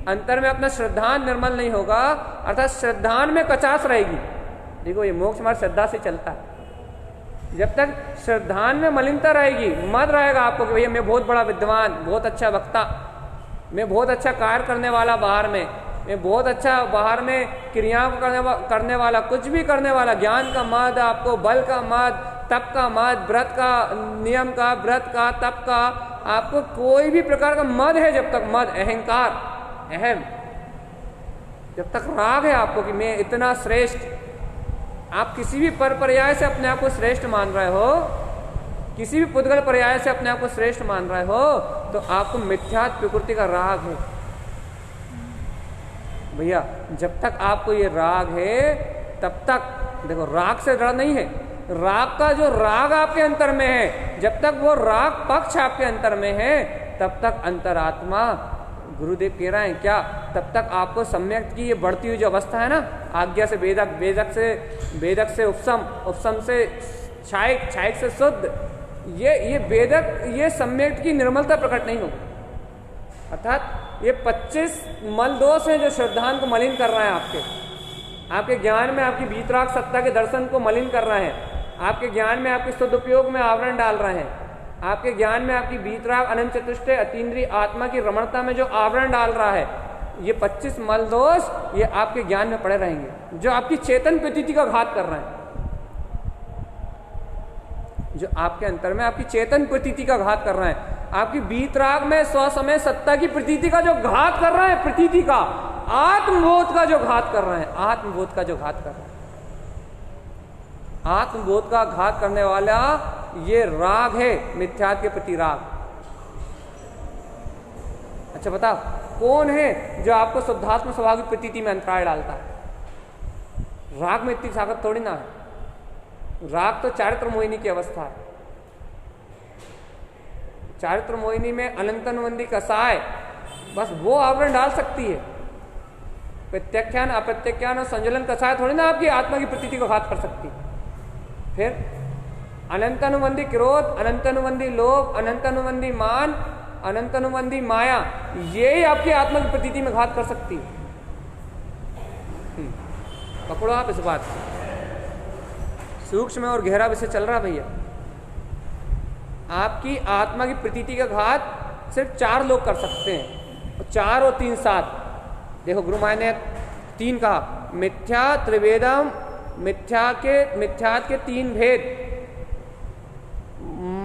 अंतर में अपना श्रद्धान निर्मल नहीं होगा, अर्थात श्रद्धान में कचास रहेगी। देखो ये मोक्ष मार्ग श्रद्धा से चलता है। जब तक श्रद्धान में मलिनता रहेगी, मत रहेगा आपको कि भैया मैं बहुत बड़ा विद्वान, बहुत अच्छा वक्ता, मैं बहुत अच्छा कार्य करने वाला बाहर में, मैं बहुत अच्छा बाहर में क्रियाओं को करने वाला, कुछ भी करने वाला, ज्ञान का मद, आपको बल का मद, तप का मद, व्रत का नियम का, व्रत का, तप का, आपको कोई भी प्रकार का मद है, जब तक मद, अहंकार, अहम, जब तक राग है आपको कि मैं इतना श्रेष्ठ, आप किसी भी पर्याय से अपने आप को श्रेष्ठ मान रहे हो, किसी भी पुद्गल पर्याय से अपने आप को श्रेष्ठ मान रहे हो, तो आपको मिथ्यात्व प्रकृति का राग है। भैया जब तक आपको ये राग है, तब तक देखो राग से डर नहीं है, राग का जो राग आपके अंतर में है, जब तक वो राग पक्ष आपके अंतर में है, तब तक अंतरात्मा, गुरुदेव कह रहे हैं क्या, तब तक आपको सम्यक की ये बढ़ती हुई जो अवस्था है ना, आज्ञा से वेदक, वेदक से उपसम से छायक, छायक से शुद्ध, ये वेदक, ये सम्यक की निर्मलता प्रकट नहीं होगी। अर्थात ये 25 मल दोष हैं जो श्रद्धान को मलिन कर रहे हैं आपके। आपके ज्ञान में आपकी वीतराग सत्ता के दर्शन को मलिन कर रहे हैं, आपके ज्ञान में आपके सदुपयोग में आवरण डाल रहे हैं, आपके ज्ञान में आपकी वीतराग अनंत चतुष्टय अतीन्द्रिय आत्मा की रमणता में जो आवरण डाल रहा है, ये 25 मल दोष ये आपके ज्ञान में पड़े रहेंगे, जो आपकी चेतन प्रतीति का घात कर रहे हैं, जो आपके अंतर में आपकी चेतन प्रतीति का घात कर रहे हैं, आपकी वीतराग में स्वसमय सत्ता की प्रतीति का जो घात कर रहे हैं, प्रतीति का, आत्मबोध का जो घात कर रहे हैं, आत्मबोध का जो घात कर रहे हैं, आत्मबोध का घात करने वाला ये राग है, मिथ्यात्व के प्रति राग। अच्छा बताओ कौन है जो आपको शुद्धात्म स्वभाव की प्रतीति में अंतराय डालता है? राग में इतनी ताकत थोड़ी ना है। राग तो चारित्र मोहिनी की अवस्था है। चारित्र मोहिनी में अनंतनुबंधी कसाय बस वो आवरण डाल सकती है। प्रत्याख्यान अप्रत्याख्यान और संजलन कसाय थोड़ी ना आपकी आत्मा की प्रतीति को घात कर सकती है। फिर अनंतानुबंधी क्रोध, अनंतानुबंधी लोभ, अनंतानुबंधी मान, अनंतानुबंधी माया, ये आपकी आत्मा की प्रतीति में घात कर सकती है। पकड़ो आप इस बात को। सूक्ष्म और गहरा विषय चल रहा भैया। आपकी आत्मा की प्रतीति का घात सिर्फ 4 लोग कर सकते हैं, 4 और 3 7। देखो गुरु महाराज ने 3 कहा, मिथ्या त्रिवेदम, मिथ्यात के 3 भेद,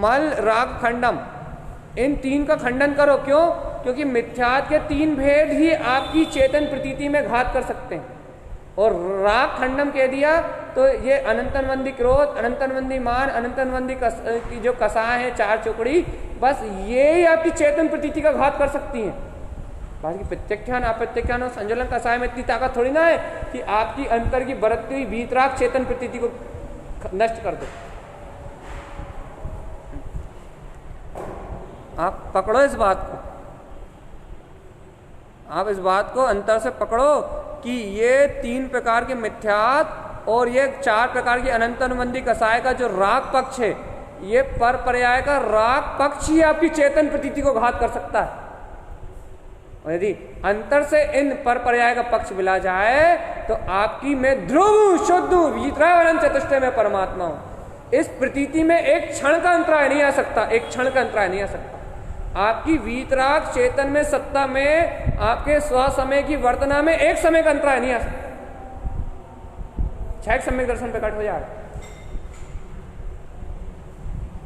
मल राग खंडम, इन 3 का खंडन करो। क्यों? क्योंकि मिथ्यात के 3 भेद ही आपकी चेतन प्रतीति में घात कर सकते हैं। और राग खंडम कह दिया तो ये अनंतनबंधी क्रोध, अनंतनबंधी मान, अनंतनबंधी की जो कसाय है 4 चुकड़ी, बस ये ही आपकी चेतन प्रतीति का घात कर सकती हैं। बाकी प्रत्याख्यान अप्रत्याख्यान और संजलन कसाय में इतनी ताकत थोड़ी ना है कि आपकी अंतर की बरतती हुई वीतराग चेतन प्रतीति को नष्ट कर दो। आप पकड़ो इस बात को, आप इस बात को अंतर से पकड़ो कि ये 3 प्रकार के मिथ्यात और ये 4 प्रकार की अनंतानुबंधी कसाय का जो राग पक्ष है, ये पर पर्याय का राग पक्ष ही आपकी चेतन प्रतीति को घात कर सकता है। और यदि अंतर से इन पर पर्याय का पक्ष मिला जाए तो आपकी मैं ध्रुव शुद्ध वीतराग चतुष्टय में परमात्मा हूं। इस प्रतीति में एक क्षण का अंतराय नहीं आ सकता, एक क्षण का अंतराय नहीं आ सकता। आपकी वीतराग चेतन में सत्ता में आपके स्वसमय की वर्तना में एक समय का अंतराय नहीं आ सकता। छायक सम्यक दर्शन प्रकट हो जाए।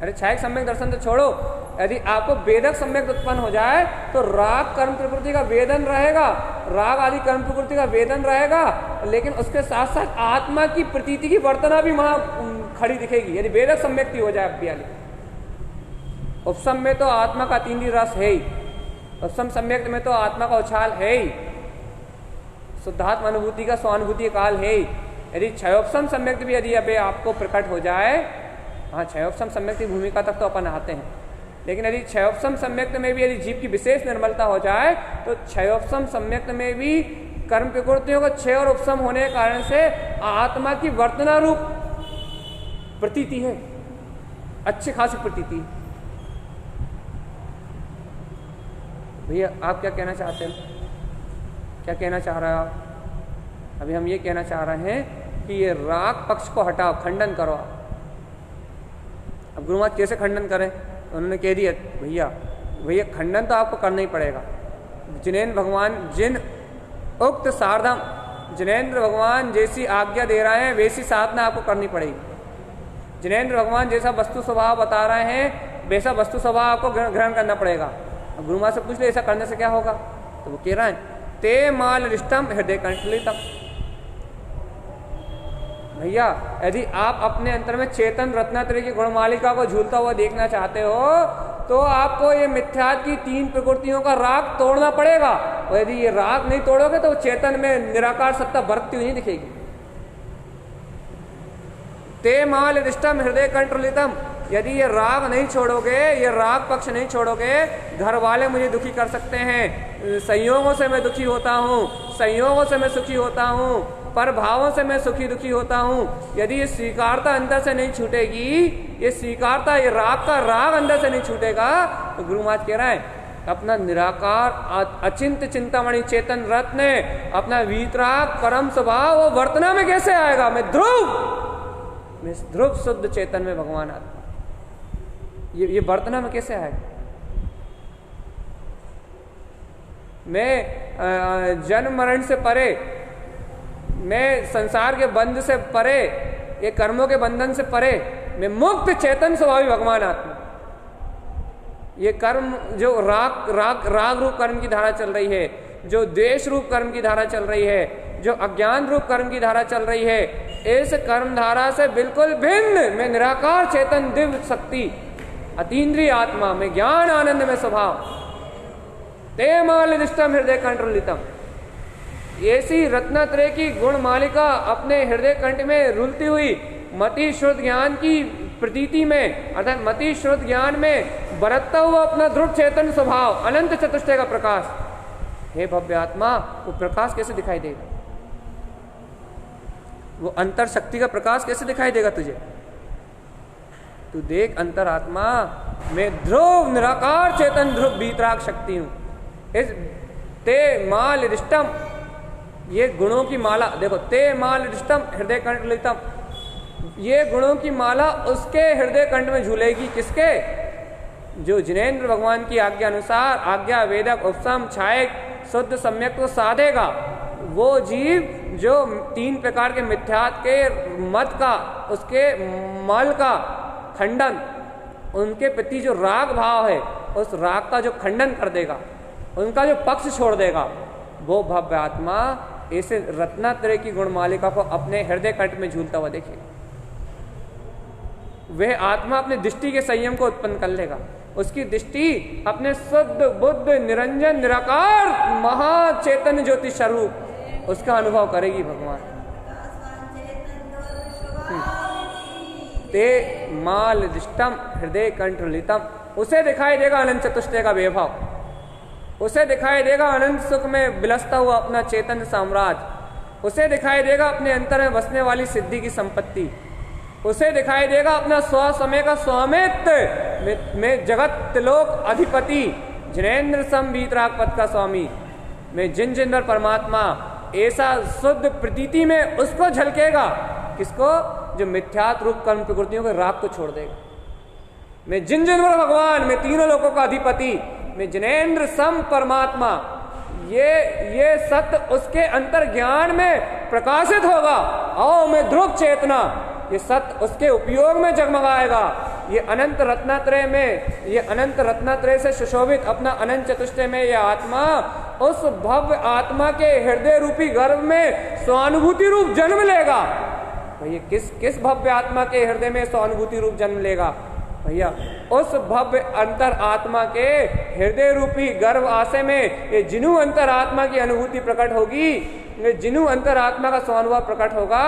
अरे छायक सम्यक दर्शन तो छोड़ो, यदि आपको वेदक सम्यक उत्पन्न हो जाए तो राग कर्म प्रकृति का वेदन रहेगा, राग आदि कर्म प्रकृति का वेदन रहेगा, लेकिन उसके साथ साथ आत्मा की प्रतीति की वर्तना भी वहां खड़ी दिखेगी। यदि वेदक सम्यक्ति हो जाए अभ्याली। उपसम में तो आत्मा का तीन रस है ही, उपसम सम्यक्त में तो आत्मा का उछाल है ही, शुद्धात्म अनुभूति का स्वानुभूति काल है ही। यदि क्षयोपसम सम्यक्त भी यदि अभी आपको प्रकट हो जाए, हाँ क्षयोपसम सम्यक्त की भूमिका तक तो अपन आते हैं, लेकिन यदि क्षयोपसम सम्यक्त में भी यदि जीव की विशेष निर्मलता हो जाए तो क्षयोपसम सम्यक्त में भी कर्म प्रकृतियों का क्षय और उपसम होने के कारण से आत्मा की वर्तना रूप प्रतीति है, अच्छी खासी प्रतीति। भैया आप क्या कहना चाहते हैं? क्या कहना चाह रहे हो आप? अभी हम ये कहना चाह रहे हैं कि ये राग पक्ष को हटाओ, खंडन करो। अब गुरु महाराज कैसे खंडन करें? उन्होंने कह दिया भैया खंडन तो आपको करना ही पड़ेगा। जिनेन्द्र भगवान जिन उक्त सारधम, जिनेन्द्र भगवान जैसी आज्ञा दे रहे हैं वैसी साधना आपको करनी पड़ेगी। जिनेन्द्र भगवान जैसा वस्तु स्वभाव बता रहे हैं वैसा वस्तु स्वभाव आपको ग्रहण करना पड़ेगा। अब गुरु महाराज से पूछ ले ऐसा करने से क्या होगा? तो वो कह रहे हैं ते माल रिष्टम हृदय कंठलितम। भैया यदि आप अपने अंतर में चेतन रत्नात्रय की गुणमालिका को झूलता हुआ देखना चाहते हो तो आपको ये मिथ्यात्व की 3 प्रकृतियों का राग तोड़ना पड़ेगा। और यदि ये राग नहीं तोड़ोगे तो चेतन में निराकार सत्ता बरतती हुई नहीं दिखेगी। ते माल रिष्टम हृदय कंठलितम, यदि ये राग नहीं छोड़ोगे, ये राग पक्ष नहीं छोड़ोगे, घर वाले मुझे दुखी कर सकते हैं, संयोगों से मैं दुखी होता हूँ, संयोगों से मैं सुखी होता हूँ, पर भावों से मैं सुखी दुखी होता हूँ। यदि ये स्वीकारता अंदर से नहीं छूटेगी, ये स्वीकारता, ये राग का राग अंदर से नहीं छूटेगा, तो गुरु महाराज कह रहा है अपना निराकार अचिंत चिंतामणि चेतन रत्न अपना वीतराग परम स्वभाव वो वर्तना में कैसे आएगा? मैं ध्रुव शुद्ध चेतन में भगवान आत्मा, ये वर्तना में कैसे आएगा? मैं जन्म मरण से परे, मैं संसार के बंध से परे, ये कर्मों के बंधन से परे, मैं मुक्त चेतन स्वभावी भगवान आत्मा। ये कर्म जो राग रूप कर्म की धारा चल रही है, जो द्वेष रूप कर्म की धारा चल रही है, जो अज्ञान रूप कर्म की धारा चल रही है, इस कर्म धारा से बिल्कुल भिन्न मैं निराकार चेतन दिव्य शक्ति अतीन्द्रिय आत्मा में ज्ञान आनंद में स्वभाव ते मालिष्टम हृदय कंट्रोलितम। ऐसी रत्नत्रय की गुण मालिका अपने हृदय कंठ में रुलती हुई मति शुद्ध ज्ञान की प्रतीति में, अर्थात मति शुद्ध ज्ञान में बरतता हुआ अपना दृढ़ चेतन स्वभाव अनंत चतुष्टय का प्रकाश। हे भव्य आत्मा, वो प्रकाश कैसे दिखाई देगा? वो अंतर शक्ति का प्रकाश कैसे दिखाई देगा तुझे? तू देख, अंतर आत्मा मैं ध्रुव निराकार चेतन ध्रुव वीतराग शक्ति हूं। इस ते माल रिष्टम, ये गुणों की माला देखो, ते माल रिष्टम हृदय कंठ लितम, ये गुणों की माला उसके हृदय कंठ में झूलेगी। किसके? जो जिनेन्द्र भगवान की आज्ञा अनुसार आज्ञा वेदक उपसम छायक शुद्ध सम्यक को साधेगा। वो जीव जो 3 प्रकार के मिथ्यात के मत का, उसके मल का खंडन, उनके प्रति जो राग भाव है उस राग का जो खंडन कर देगा, उनका जो पक्ष छोड़ देगा, वो भव्य आत्मा ऐसे रत्नात्रय की गुणमालिका को अपने हृदय कंठ में झूलता हुआ देखिए। वह आत्मा अपने दृष्टि के संयम को उत्पन्न कर लेगा। उसकी दृष्टि अपने शुद्ध बुद्ध निरंजन निराकार महाचेतन ज्योति स्वरूप उसका अनुभव करेगी भगवान। ते माल दिष्टम हृदय कंठलितम, उसे दिखाई देगा अनंत चतुष्टय का वैभव, उसे दिखाई देगा अनंत सुख में बिलसता हुआ अपना चेतन साम्राज्य, उसे दिखाई देगा अपने अंतर में बसने वाली सिद्धि की संपत्ति, उसे दिखाई देगा अपना स्वसमय का स्वामित्व में जगत लोक अधिपति जिनेन्द्र सम वीतराग पद का स्वामी में जिन परमात्मा ऐसा शुद्ध प्रतीति में उसको झलकेगा। किसको? जो मिथ्यात रूप कर्म प्रकृतियों के राग को छोड़ देगा। मैं जिन भगवान, मैं तीनों लोकों का अधिपति, मैं जिनेन्द्र सम परमात्मा, ये सत्य उसके अंतर ज्ञान में प्रकाशित होगा। आओ मैं ध्रुव चेतना, ये सत्य उसके उपयोग में जगमगाएगा। ये अनंत रत्नात्रय में, ये अनंत रत्नात्रय से सुशोभित अपना अनंत चतुष्टय में ये आत्मा उस भव्य आत्मा के हृदय रूपी गर्भ में स्वानुभूति रूप जन्म लेगा। भैया किस भव्य आत्मा के हृदय में स्वानुभूति रूप जन्म लेगा? भैया उस भव्य अंतर आत्मा के हृदय रूपी गर्भ आशय में ये जिनु अंतर आत्मा की अनुभूति प्रकट होगी, ये जिनु अंतर आत्मा का स्वानुभव प्रकट होगा।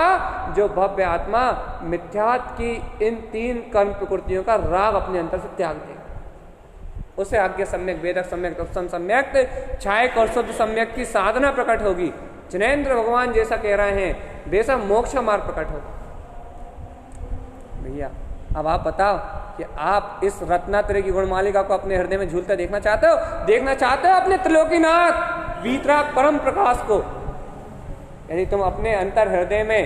जो भव्य आत्मा मिथ्यात की इन 3 कर्म प्रकृतियों का राग अपने अंतर से त्याग देगा, उसे आज्ञा सम्यक वेदक सम्यक उपसम सम्यक छायक और शुद्ध सम्यक की साधना प्रकट होगी। जिनेन्द्र भगवान जैसा कह रहे हैं वैसा मोक्ष मार्ग प्रकट होगा। भैया अब आप बताओ कि आप इस रत्नात्रय की गुणमालिका को अपने हृदय में झूलता देखना चाहते हो? देखना चाहते हो अपने त्रिलोकीनाथ वीतराग परम प्रकाश को? यदि तुम अपने अंतर हृदय में,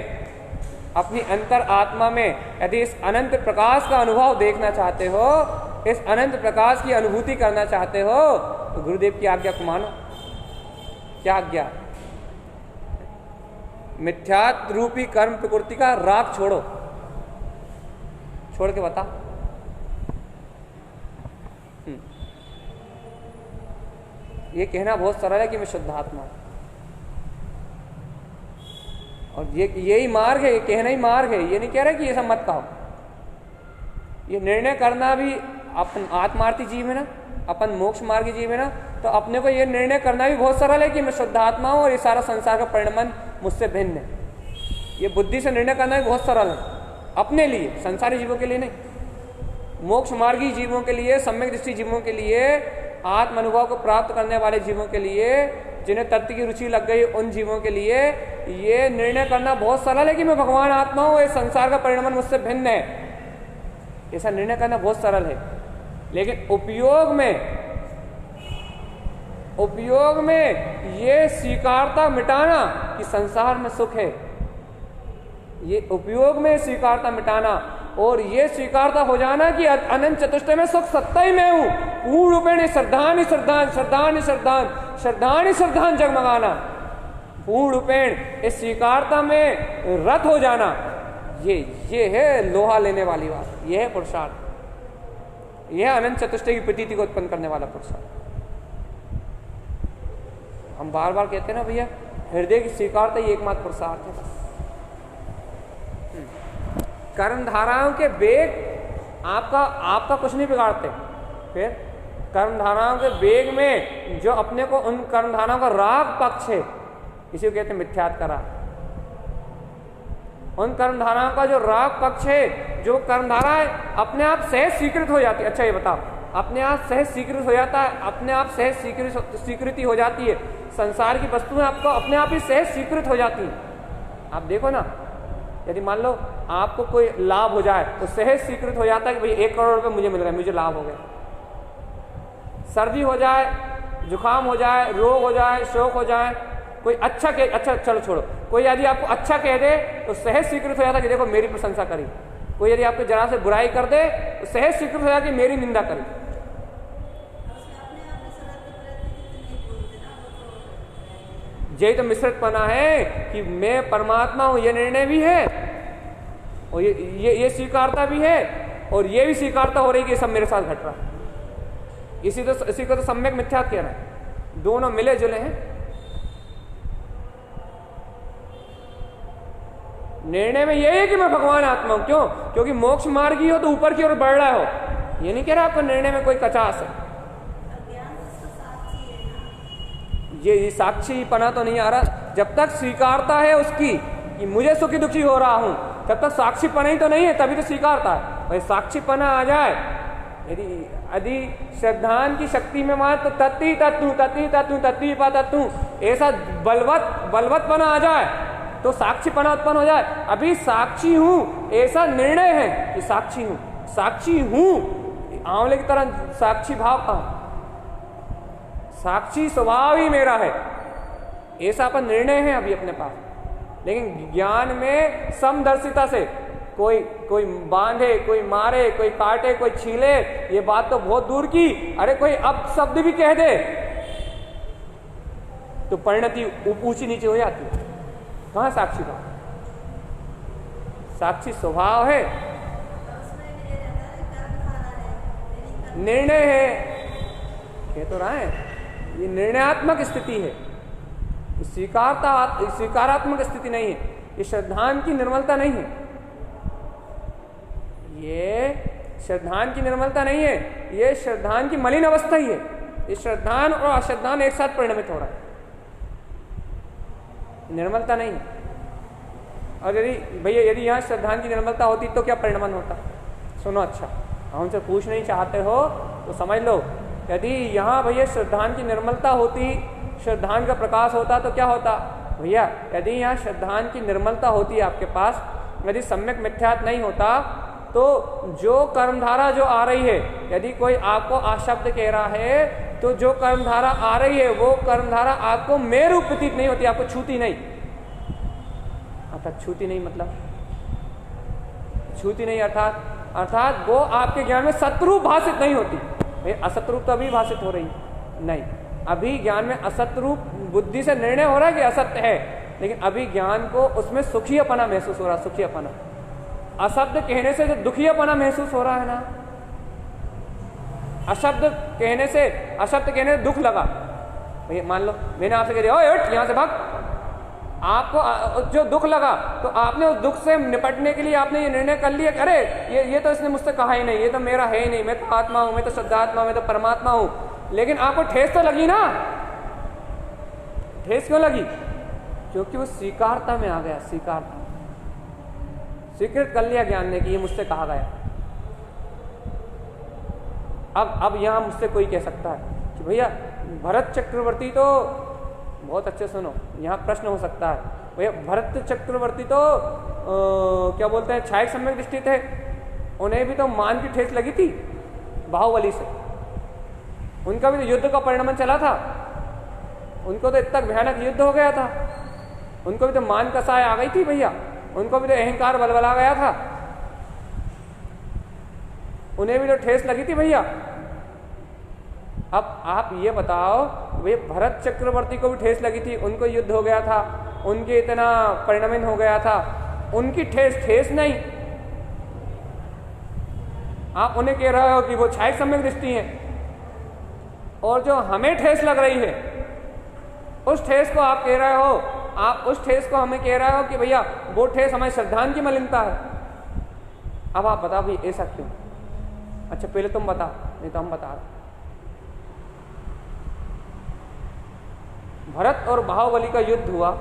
अपनी अंतर आत्मा में यदि इस अनंत प्रकाश का अनुभव देखना चाहते हो, इस अनंत प्रकाश की अनुभूति करना चाहते हो, तो गुरुदेव की आज्ञा को मानो। क्या आज्ञा? मिथ्यात रूपी कर्म प्रकृति का राग छोड़ो। छोड़ के बता। ये कहना बहुत सरल है कि मैं शुद्ध आत्मा हूं, और यही मार्ग है, ये कहना ही मार्ग है। ये नहीं कह रहा कि ये सब मत कहो। ये निर्णय करना भी अपन आत्मार्थी जीव है ना, अपन मोक्ष मार्गी जीव है ना, तो अपने को ये निर्णय करना भी बहुत सरल है कि मैं शुद्ध आत्मा हूं और ये सारा संसार का परिणमन मुझसे भिन्न है। ये बुद्धि से निर्णय करना भी बहुत सरल है अपने लिए, संसारी जीवों के लिए नहीं। मोक्ष मार्गी जीवों के लिए, सम्यक दृष्टि जीवों के लिए, आत्म अनुभव को प्राप्त करने वाले जीवों के लिए, जिन्हें तत्व की रुचि लग गई उन जीवों के लिए ये निर्णय करना बहुत सरल है कि मैं भगवान आत्मा हूं, इस संसार का परिणमन मुझसे भिन्न है। ऐसा निर्णय करना बहुत सरल है, लेकिन उपयोग में उपयोग में ये स्वीकारता मिटाना कि संसार में सुख है, ये उपयोग में स्वीकारता मिटाना और ये स्वीकारता हो जाना कि अनंत चतुष्टय में सुख सत्ता ही मैं हूं, पूर्ण रूपेण श्रद्धान श्रद्धान श्रद्धान श्रद्धान श्रद्धान श्रद्धान जगमगाना, पूर्ण रूपेण इस स्वीकारता में रत हो जाना, ये है लोहा लेने वाली बात, ये है पुरुषार्थ, यह अनंत चतुष्टय की प्रतीति को उत्पन्न करने वाला पुरुषार्थ। हम बार बार कहते हैं ना भैया, हृदय की स्वीकारता ही एकमात्र पुरुषार्थ है। कर्म धाराओं के वेग आपका कुछ नहीं बिगाड़ते, फिर कर्म धाराओं के वेग में जो अपने को उन कर्म धाराओं का राग पक्ष है, इसी को कहते हैं मिथ्यात्व का राग। उन कर्म धाराओं का जो राग पक्ष है, जो कर्म धारा है अपने आप सहज स्वीकृत हो जाती है। अच्छा ये बताओ, अपने आप सहज स्वीकृत हो जाता है, अपने आप सहज स्वीकृति हो जाती है, संसार की वस्तुएं आपको अपने आप ही सहज स्वीकृत हो जाती है। आप देखो ना, यदि मान लो आपको कोई लाभ हो जाए तो सहज स्वीकृत हो जाता है कि भाई 1 करोड़ रुपए मुझे मिल रहा है, मुझे लाभ हो गया। सर्दी हो जाए, जुकाम हो जाए, रोग हो जाए, शोक हो जाए, कोई अच्छा चलो छोड़ो, कोई यदि आपको अच्छा कह दे तो सहज स्वीकृत हो जाता है कि देखो मेरी प्रशंसा करी। कोई यदि आपको जरा से बुराई कर दे तो सहज स्वीकृत हो जाता है कि मेरी निंदा करी। यही तो मिश्रितपना है कि मैं परमात्मा हूं, ये निर्णय भी है और ये स्वीकारता भी है और ये भी स्वीकारता हो रही कि सब मेरे साथ घट रहा है। इसी को तो सम्यक मिथ्यात्व कह रहा है, दोनों मिले जुले हैं। निर्णय में यही है कि मैं भगवान आत्मा हूं, क्यों? क्योंकि मोक्ष मार्ग ही हो तो ऊपर की ओर बढ़ रहा हो। ये नहीं कह रहा आपको निर्णय में कोई कचास है। ये साक्षी पना तो नहीं आ रहा। जब तक स्वीकारता है उसकी कि मुझे सुखी दुखी हो रहा हूं, तब तक साक्षी पना ही तो नहीं है, तभी तो स्वीकारता है। भाई साक्षी पना आ जाए, यदि श्रद्धान की शक्ति में मान तो तत्ती तत्तु ऐसा बलवत पना आ जाए तो साक्षी पना उत्पन्न हो जाए। अभी साक्षी हूं ऐसा निर्णय है कि साक्षी हूं, आंवले की तरह साक्षी भाव कहां, साक्षी स्वभाव ही मेरा है, ऐसा अपन निर्णय है अभी अपने पास। लेकिन ज्ञान में समदर्शिता से कोई बांधे, कोई मारे, कोई काटे, कोई छीले, ये बात तो बहुत दूर की। अरे कोई अपशब्द भी कह दे तो परिणति ऊंची नीचे हो जाती है। कहां साक्षी भाव? साक्षी स्वभाव है, निर्णय है, कह तो रहा है, ये निर्णयात्मक स्थिति है, स्वीकारात्मक स्थिति नहीं है। ये श्रद्धान की निर्मलता नहीं है, ये श्रद्धान की निर्मलता नहीं है, ये श्रद्धान की मलिन अवस्था ही है। ये श्रद्धान और अश्रद्धान एक साथ परिणमित हो रहा है, निर्मलता नहीं। और यदि यहाँ श्रद्धान की निर्मलता होती तो क्या परिणमन होता? सुनो, अच्छा हमसे पूछ नहीं चाहते हो तो समझ लो, यदि यहाँ भैया श्रद्धान की निर्मलता होती, श्रद्धान का प्रकाश होता तो क्या होता भैया? यदि यहाँ श्रद्धान की निर्मलता होती आपके पास, यदि सम्यक मिथ्यात्व नहीं होता, तो जो कर्मधारा जो आ रही है, यदि कोई आपको आशब्द कह रहा है तो जो कर्मधारा आ रही है वो कर्मधारा आपको मेरु प्रतीत नहीं होती, आपको छूती नहीं। अर्थात छूती नहीं मतलब छूती नहीं अर्थात वो आपके ज्ञान में सतरूप भाषित नहीं होती। भाई असतरूप तो अभी भाषित हो रही नहीं, अभी ज्ञान में असतरूप बुद्धि से निर्णय हो रहा है कि असत्य है, लेकिन अभी ज्ञान को उसमें सुखीयपना महसूस हो रहा है। सुखीयपना, अशब्द कहने से जो दुखीयपना महसूस हो रहा है ना, अशब्द कहने से दुख लगा। भैया मान लो मैंने आपसे कह दिया ओए उठ यहाँ से भाग, आपको जो दुख लगा तो आपने उस दुख से निपटने के लिए आपने ये निर्णय कर लिया, अरे ये तो इसने मुझसे कहा ही नहीं, ये तो मेरा है ही नहीं, मैं तो आत्मा हूं, मैं तो शुद्धात्मा हूं, मैं तो परमात्मा हूं। लेकिन आपको ठेस तो लगी ना। ठेस क्यों लगी? क्योंकि वो स्वीकारता में आ गया, स्वीकृत कर लिया ज्ञान ने कि ये मुझसे कहा गया। अब यहां मुझसे कोई कह सकता है कि भैया भरत चक्रवर्ती तो, बहुत अच्छे सुनो, यहाँ प्रश्न हो सकता है, भैया भरत चक्रवर्ती तो क्या बोलते हैं, छायक सम्यक दृष्टि थे, उन्हें भी तो मान की ठेस लगी थी बाहुबली से, उनका भी तो युद्ध का परिणमन चला था। उनको तो इतना भयानक युद्ध हो गया था, उनको भी तो मान कसाय आ गई थी भैया, उनको भी तो अहंकार बलबला गया था, उन्हें भी तो ठेस लगी थी भैया। अब आप ये बताओ, वे भरत चक्रवर्ती को भी ठेस लगी थी, उनको युद्ध हो गया था, उनके इतना परिणमन हो गया था, उनकी ठेस नहीं। आप उन्हें कह रहे हो कि वो छायक सम्यक दृष्टि है, और जो हमें ठेस लग रही है उस ठेस को आप कह रहे हो, आप उस ठेस को हमें कह रहे हो कि भैया वो ठेस हमारी श्रद्धान की मलिनता है। अब आप बताओ भाई ऐसा क्यों? अच्छा पहले तुम बता, नहीं तो हम बता रहे। भरत और बाहुबली का युद्ध हुआ,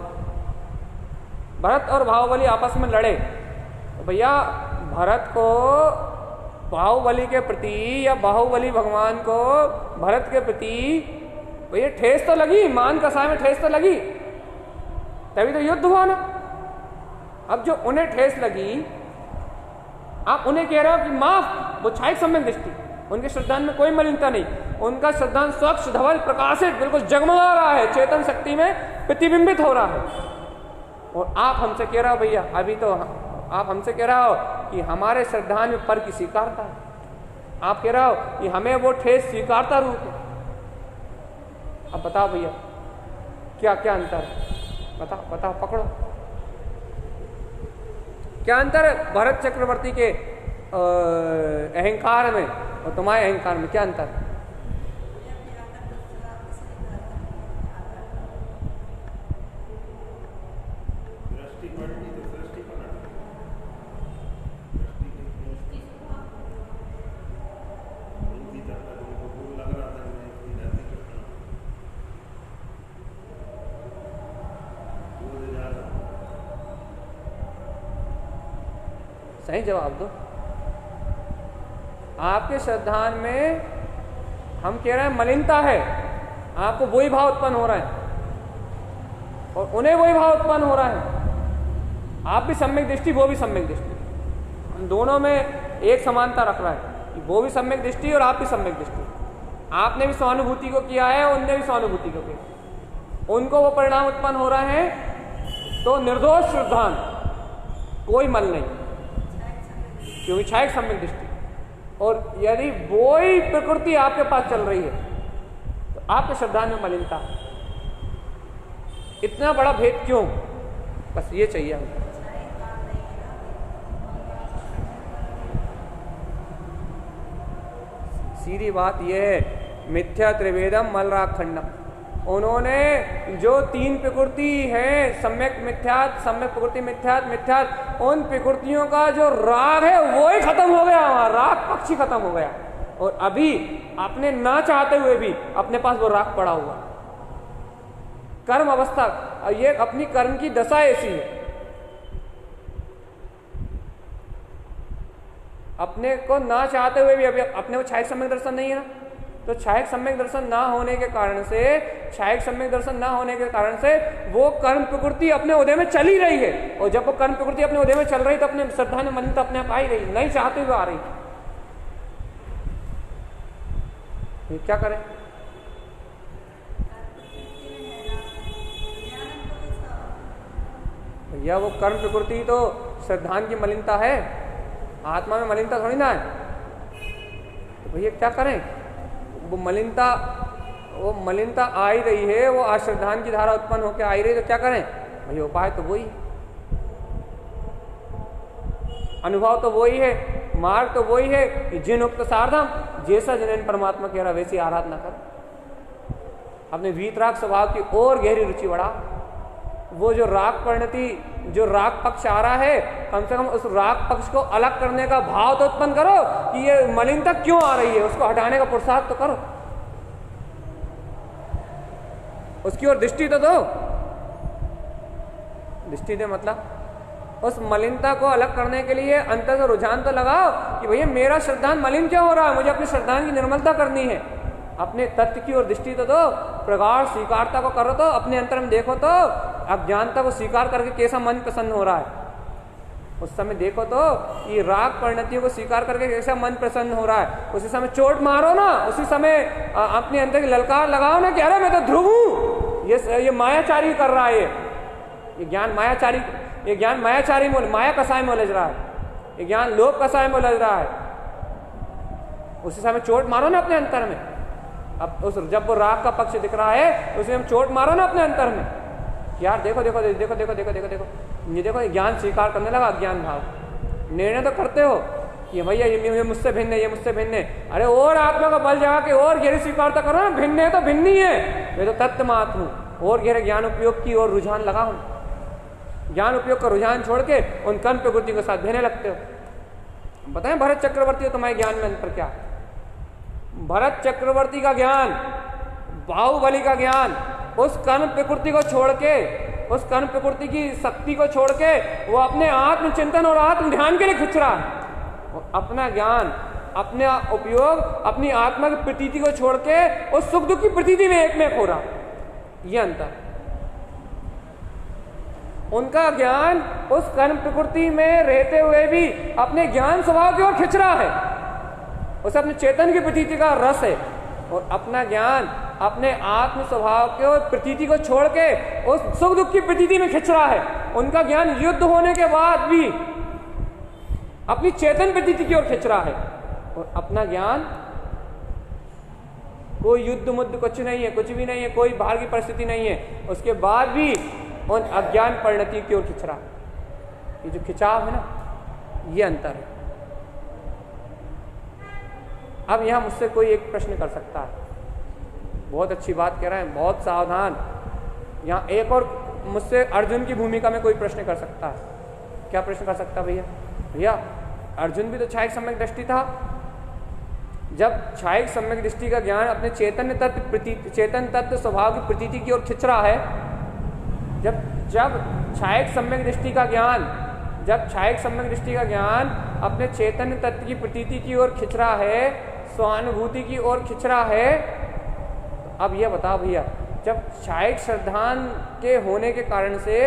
भरत और बाहुबली आपस में लड़े, तो भैया भरत को बाहुबली के प्रति या बाहुबली भगवान को भरत के प्रति भैया ठेस तो लगी, मान कसाय में ठेस तो लगी, तभी तो युद्ध हुआ ना। अब जो उन्हें ठेस लगी, आप उन्हें कह रहे हो कि माफ, वो छायक सम्यक दृष्टि, उनके श्रद्धान में कोई मलिनता नहीं, उनका श्रद्धान स्वच्छ धवल प्रकाशित बिल्कुल जगमगा रहा है, चेतन शक्ति में प्रतिबिंबित हो रहा है। और आप हमसे कह रहे हो भैया, अभी तो आप हमसे कह रहे हो कि हमारे श्रद्धान में पर की स्वीकारता है, आप कह रहे हो कि हमें वो ठेस स्वीकारता रूप है। अब बताओ भैया क्या क्या अंतर है? बताओ बताओ, पकड़ो क्या अंतर है भरत चक्रवर्ती के अहंकार में और तुम्हारे अहंकार में, क्या अंतर है? सही जवाब दो। आपके श्रद्धान में हम कह रहे हैं मलिनता है, आपको वही भाव उत्पन्न हो रहा है और उन्हें वही भाव उत्पन्न हो रहा है। आप भी सम्यक दृष्टि, वो भी सम्यक दृष्टि, हम दोनों में एक समानता रख रहा है कि वो भी सम्यक दृष्टि और आप भी सम्यक दृष्टि। आपने भी स्वानुभूति को किया है, उनने भी स्वानुभूति को किया, उनको वो परिणाम उत्पन्न हो रहे हैं, तो निर्दोष श्रद्धान, कोई मल नहीं, क्योंकि छायक सम्यक दृष्टि। और यदि वही प्रकृति आपके पास चल रही है तो आपके श्रद्धान में मलिनता है। इतना बड़ा भेद क्यों? बस ये चाहिए हमको। सीधी बात यह है, मिथ्या त्रिवेदम मलराग खंडम, उन्होंने जो तीन प्रकृति है, सम्यक मिथ्यात, सम्यक प्रकृति मिथ्यात, मिथ्यात, उन प्रकृतियों का जो राग है वो ही खत्म हो गया, वहां राग पक्ष ही खत्म हो गया। और अभी अपने ना चाहते हुए भी अपने पास वो राग पड़ा हुआ, कर्म अवस्था, ये अपनी कर्म की दशा ऐसी है। अपने को ना चाहते हुए भी अभी अपने को छायक सम्यक दर्शन नहीं है ना, तो छायक सम्यक दर्शन ना होने के कारण से, छायक सम्यक दर्शन ना होने के कारण से वो कर्म प्रकृति अपने उदय में चल ही रही है। और जब वो कर्म प्रकृति अपने उदय में चल रही तो अपने श्रद्धा में मलिनता अपने आप आ ही रही, नहीं चाहते हुए आ रही। ये क्या करें? भैया वो कर्म प्रकृति तो श्रद्धान की मलिनता है, आत्मा में मलिनता थोड़ी ना है। तो भैया क्या करें? वो मलिनता आ ही रही है, वो अश्रद्धान की धारा उत्पन्न होकर आ ही रही, तो क्या करें भैया? उपाय तो वही, अनुभव तो वही है, मार्ग तो वही है कि जिन उक्त सारधम, जैसा जिन परमात्मा कह रहा वैसी आराधना कर। अपने वीतराग स्वभाव की और गहरी रुचि बढ़ा। वो जो राग परिणति, जो राग पक्ष आ रहा है, कम से कम उस राग पक्ष को अलग करने का भाव तो उत्पन्न करो कि ये मलिनता क्यों आ रही है, उसको हटाने का पुरुषार्थ तो करो, उसकी ओर दृष्टि तो दो। दृष्टि दे मतलब उस मलिनता को अलग करने के लिए अंतर से रुझान तो लगाओ कि भैया मेरा श्रद्धान मलिन क्यों हो रहा है, मुझे अपनी श्रद्धान की निर्मलता करनी है। अपने तत्व की ओर दृष्टि तो दो, प्रगाढ़ स्वीकारता को करो, तो अपने अंतर में देखो, तो अज्ञानता को स्वीकार करके कैसा मन प्रसन्न हो रहा है। उस समय देखो तो ये राग परिणतियों को स्वीकार करके कैसा मन प्रसन्न हो रहा है। उसी समय चोट मारो ना, उसी समय अपने अंतर की ललकार लगाओ ना कि अरे मैं तो ध्रुव हूं, ये मायाचारी कर रहा है, ये ज्ञान मायाचारी, ये ज्ञान मायाचारी में, माया कसाय में उलझ रहा है, ये ज्ञान लोभ कसाय में उलझ रहा है। उसी समय चोट मारो ना अपने अंतर में। अब उस जब वो राग का पक्ष दिख रहा है उसे हम चोट मारो ना अपने अंतर में, यार देखो देखो देखो देखो देखो देखो देखो देखो ये देखो, ये ज्ञान स्वीकार करने लगा, अज्ञान भाव। निर्णय तो करते हो कि भैया ये मुझसे भिन्न है, ये मुझसे भिन्न है। अरे और आत्मा का बल जगा के और गहरी स्वीकारता करो ना, भिन्न है तो भिन्न ही है, मैं तो तत्व मात्र हूँ। और गहरे ज्ञान उपयोग की और रुझान लगा हूँ, ज्ञान उपयोग का रुझान छोड़ के उन कर्म प्रवृत्ति के साथ भिड़ने लगते हो। बताएं भरत चक्रवर्ती हो, तुम्हारे ज्ञान में अंतर क्या? भरत चक्रवर्ती का ज्ञान, बाहुबली का ज्ञान, उस कर्म प्रकृति को छोड़ के, उस कर्म प्रकृति की शक्ति को छोड़ के वो अपने आत्मचिंतन और आत्म ध्यान के लिए खिंच रहा है। अपना ज्ञान, अपने उपयोग, अपनी आत्मा की प्रतीति को छोड़ के उस सुख दुख की प्रतीति में एक में खो रहा। ये अंतर। उनका ज्ञान उस कर्म प्रकृति में रहते हुए भी अपने ज्ञान स्वभाव की ओर खिंच रहा है, उसे अपने चेतन की प्रतीति का रस है। और अपना ज्ञान अपने आत्म स्वभाव के और प्रतीति को छोड़ के उस सुख दुख की प्रतीति में खिंच रहा है। उनका ज्ञान युद्ध होने के बाद भी अपनी चेतन प्रतीति की ओर खिंच रहा है, और अपना ज्ञान कोई युद्ध मुद्द कुछ नहीं है, कुछ भी नहीं है, कोई बाहर की परिस्थिति नहीं है, उसके बाद भी उन अज्ञान परिणति की ओर खिंच रहा है। ये जो खिंचाव है ना, ये अंतर है। अब यहां मुझसे कोई एक प्रश्न कर सकता है, बहुत अच्छी बात कह रहे हैं, बहुत सावधान। यहां एक और मुझसे अर्जुन की भूमिका में कोई प्रश्न कर सकता है। क्या प्रश्न कर सकता है भैया? भैया अर्जुन भी तो छायक सम्यक दृष्टि था। जब छायक सम्यक दृष्टि का ज्ञान अपने चेतन तत्व स्वभाव की प्रतीति की ओर खिंच रहा है, जब छायक सम्यक दृष्टि का ज्ञान, जब छायक सम्यक दृष्टि का ज्ञान अपने चेतन तत्व की प्रतीति की ओर खिंच रहा है, स्वानुभूति की ओर खिंच रहा है, तो अब यह बताओ भैया, जब छायक श्रद्धान के होने के कारण से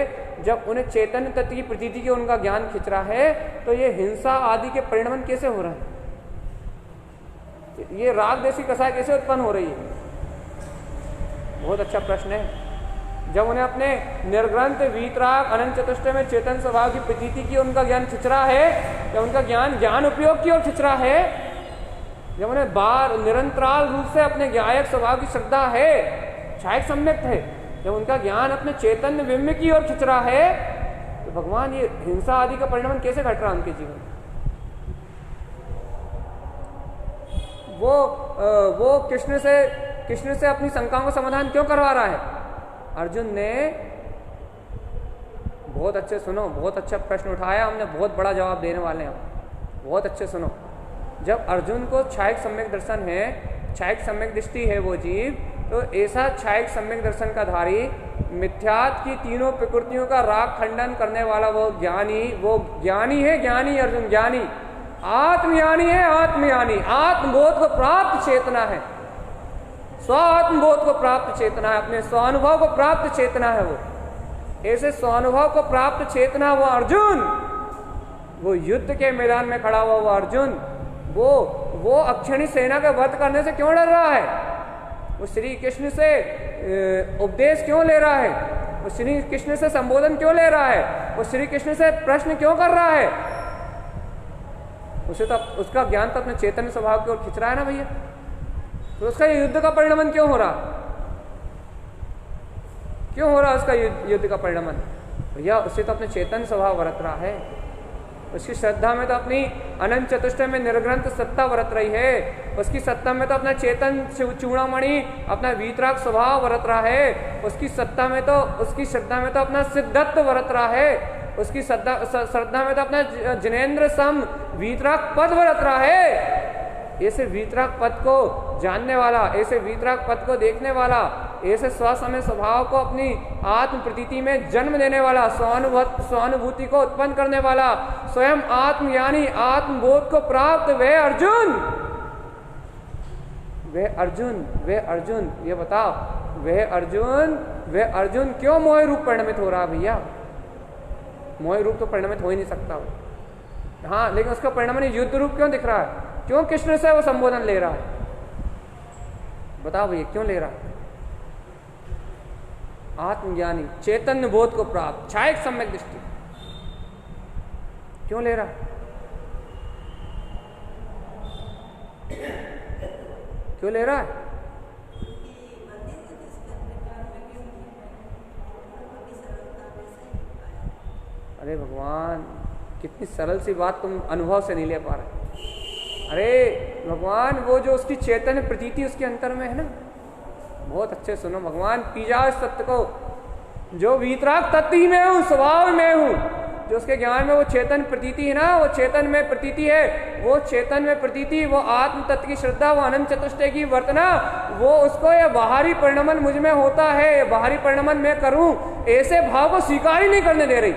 जब उन्हें चेतन तत्व की प्रतीति की उनका ज्ञान खिंच रहा है, तो ये हिंसा आदि के परिणमन कैसे हो रहे हैं? ये राग देशी कसाय कैसे उत्पन्न हो रही है? बहुत अच्छा प्रश्न है। जब उन्हें अपने निर्ग्रंथ वीतराग अनंत चतुष्टय में चेतन स्वभाव की प्रतीति की उनका ज्ञान खिंच रहा है, जब उनका ज्ञान उपयोग की ओर खिंच रहा है, जब उन्हें बार निरंतराल रूप से अपने ज्ञायक स्वभाव की श्रद्धा है, छायक सम्यक है, जब उनका ज्ञान अपने चैतन्य बिंब की ओर खिंच रहा है, तो भगवान ये हिंसा आदि का परिणाम कैसे घट रहा उनके जीवन? वो कृष्ण से अपनी शंकाओं का समाधान क्यों करवा रहा है? अर्जुन ने बहुत अच्छे सुनो, बहुत अच्छा प्रश्न उठाया हमने, बहुत बड़ा जवाब देने वाले हैं। बहुत अच्छे सुनो। जब अर्जुन को छायक सम्यक दर्शन है, छायक सम्यक दृष्टि है वो जीव, तो ऐसा छायक सम्यक दर्शन का धारी, मिथ्यात्व की तीनों प्रकृतियों का राग खंडन करने वाला वो ज्ञानी है। ज्ञानी अर्जुन ज्ञानी, आत्मज्ञानी है, आत्मज्ञानी, आत्मबोध को प्राप्त चेतना है, स्वात्मबोध को प्राप्त चेतना है, अपने स्वानुभव को प्राप्त चेतना है। वो ऐसे स्वानुभव को प्राप्त चेतना वो अर्जुन, वो युद्ध के मैदान में खड़ा हुआ वो अर्जुन, वो अक्षणी सेना का वध करने से क्यों डर रहा है? वो श्री कृष्ण से उपदेश क्यों ले रहा है? वो श्री कृष्ण से संबोधन क्यों ले रहा है? वो श्री कृष्ण से प्रश्न क्यों कर रहा है? उसे तो उसका ज्ञान तो अपने चैतन्य स्वभाव की ओर खिंच रहा है ना भैया, तो उसका युद्ध का परिणमन क्यों हो रहा? क्यों हो रहा उसका युद्ध का परिणमन? भैया उसे तो अपने चेतन स्वभाव बरत रहा है, उसकी श्रद्धा में तो अपनी अनंत चतुष्टय में निर्ग्रंथ सत्ता बरत रही है, उसकी सत्ता में तो अपना चेतन चूड़ामणि अपना वीतराग स्वभाव बरत रहा है, उसकी श्रद्धा में तो अपना सिद्धत्व बरत रहा है, उसकी श्रद्धा में तो अपना जिनेन्द्र सम वीतराग पद बरत रहा है। ऐसे वीतराग पद को जानने वाला, ऐसे वीतराग पद को देखने वाला, ऐसे स्वसमय स्वभाव को अपनी आत्म प्रतीति में जन्म देने वाला, स्वानुभूति को उत्पन्न करने वाला, स्वयं आत्मज्ञानी, आत्मबोध को प्राप्त वे अर्जुन, ये बताओ वे अर्जुन क्यों मोह रूप परिणमित हो रहा भैया? मोह रूप तो परिणमित हो ही नहीं सकता वो। हाँ, लेकिन उसका परिणाम युद्ध रूप क्यों दिख रहा है? क्यों कृष्ण से वो संबोधन ले रहा है? बताओ भैया क्यों ले रहा है? आत्मज्ञानी, चैतन्य बोध को प्राप्त, छायक सम्यक दृष्टि। क्यों ले रहा? क्यों ले रहा है? अरे भगवान, कितनी सरल सी बात तुम अनुभव से नहीं ले पा रहे। अरे भगवान, वो जो उसकी चैतन्य प्रतीति उसके अंतर में है ना, बहुत अच्छे सुनो भगवान, पी जाओ इस सत्य को, जो वीतराग तत्व ही में हूँ, स्वभाव में हूँ, जो उसके ज्ञान में वो चेतन प्रतीति है ना, वो चेतन में प्रतीति है, वो चेतन में प्रतीति, वो आत्म तत्व की श्रद्धा, वो अनंत चतुष्टय की वर्तना, वो उसको ये बाहरी परिणमन मुझ में होता है, बाहरी परिणमन मैं करूं, ऐसे भाव को स्वीकार ही नहीं करने दे रही।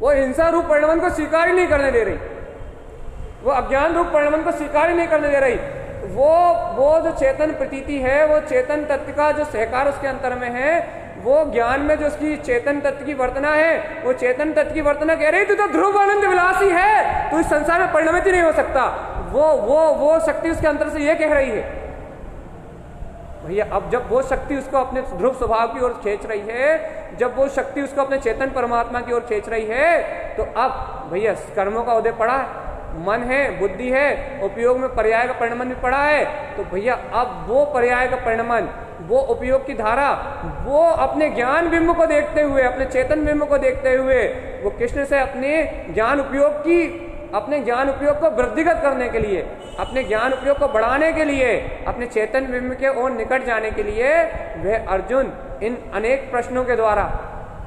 वो हिंसा रूप परिणमन को स्वीकार ही नहीं करने दे रही, वो अज्ञान रूप परिणमन को स्वीकार ही नहीं करने दे रही। वो जो चेतन प्रतीति है, वो चेतन तत्व का जो सहकार उसके अंतर में है, वो ज्ञान में जो उसकी चेतन तत्व की वर्तना है, वो चेतन तत्व की वर्तना कह रही तू तो ध्रुव आनंद विलासी है, तू इस संसार में परिणमित ही नहीं हो सकता। वो शक्ति उसके अंतर से ये कह रही है। भैया अब जब वो शक्ति उसको अपने ध्रुव स्वभाव की ओर खींच रही है, जब वो शक्ति उसको अपने चेतन परमात्मा की ओर खींच रही है, तो अब भैया कर्मों का उदय पड़ा है, मन है, बुद्धि है, उपयोग में पर्याय का परिणमन भी पड़ा है, तो भैया अब वो पर्याय का परिणमन, वो उपयोग की धारा, वो अपने ज्ञान बिंब को देखते हुए, अपने चेतन बिंब को देखते हुए, वो कृष्ण से अपने ज्ञान उपयोग को वृद्धिगत करने के लिए, अपने ज्ञान उपयोग को बढ़ाने के लिए, अपने चेतन बिंब के ओर निकट जाने के लिए, वह अर्जुन इन अनेक प्रश्नों के द्वारा,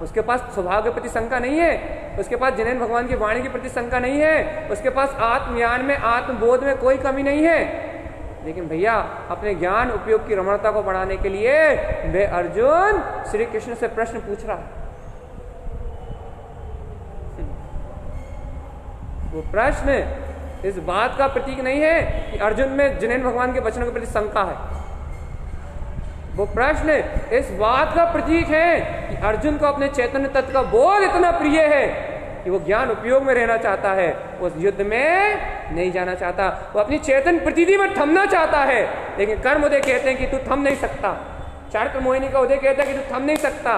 उसके पास स्वभाव के प्रति शंका नहीं है, उसके पास जिनेन्द्र भगवान की वाणी के प्रति शंका नहीं है, उसके पास आत्मज्ञान में, आत्मबोध में कोई कमी नहीं है, लेकिन भैया अपने ज्ञान उपयोग की रमणता को बढ़ाने के लिए वह अर्जुन श्री कृष्ण से प्रश्न पूछ रहा है। वो प्रश्न इस बात का प्रतीक नहीं है कि अर्जुन में जिनेन्द्र भगवान के वचनों के प्रति शंका है, वो प्रश्न इस बात का प्रतीक है कि अर्जुन को अपने चैतन्य तत्व का बोध इतना प्रिय है कि वो ज्ञान उपयोग में रहना चाहता है, वो युद्ध में नहीं जाना चाहता, वो अपनी चेतन प्रतीति में थमना चाहता है, लेकिन कर्म उदय कहते हैं कि तू थम नहीं सकता। चारित्र मोहिनी का उदय कहता है कि तू थम नहीं सकता,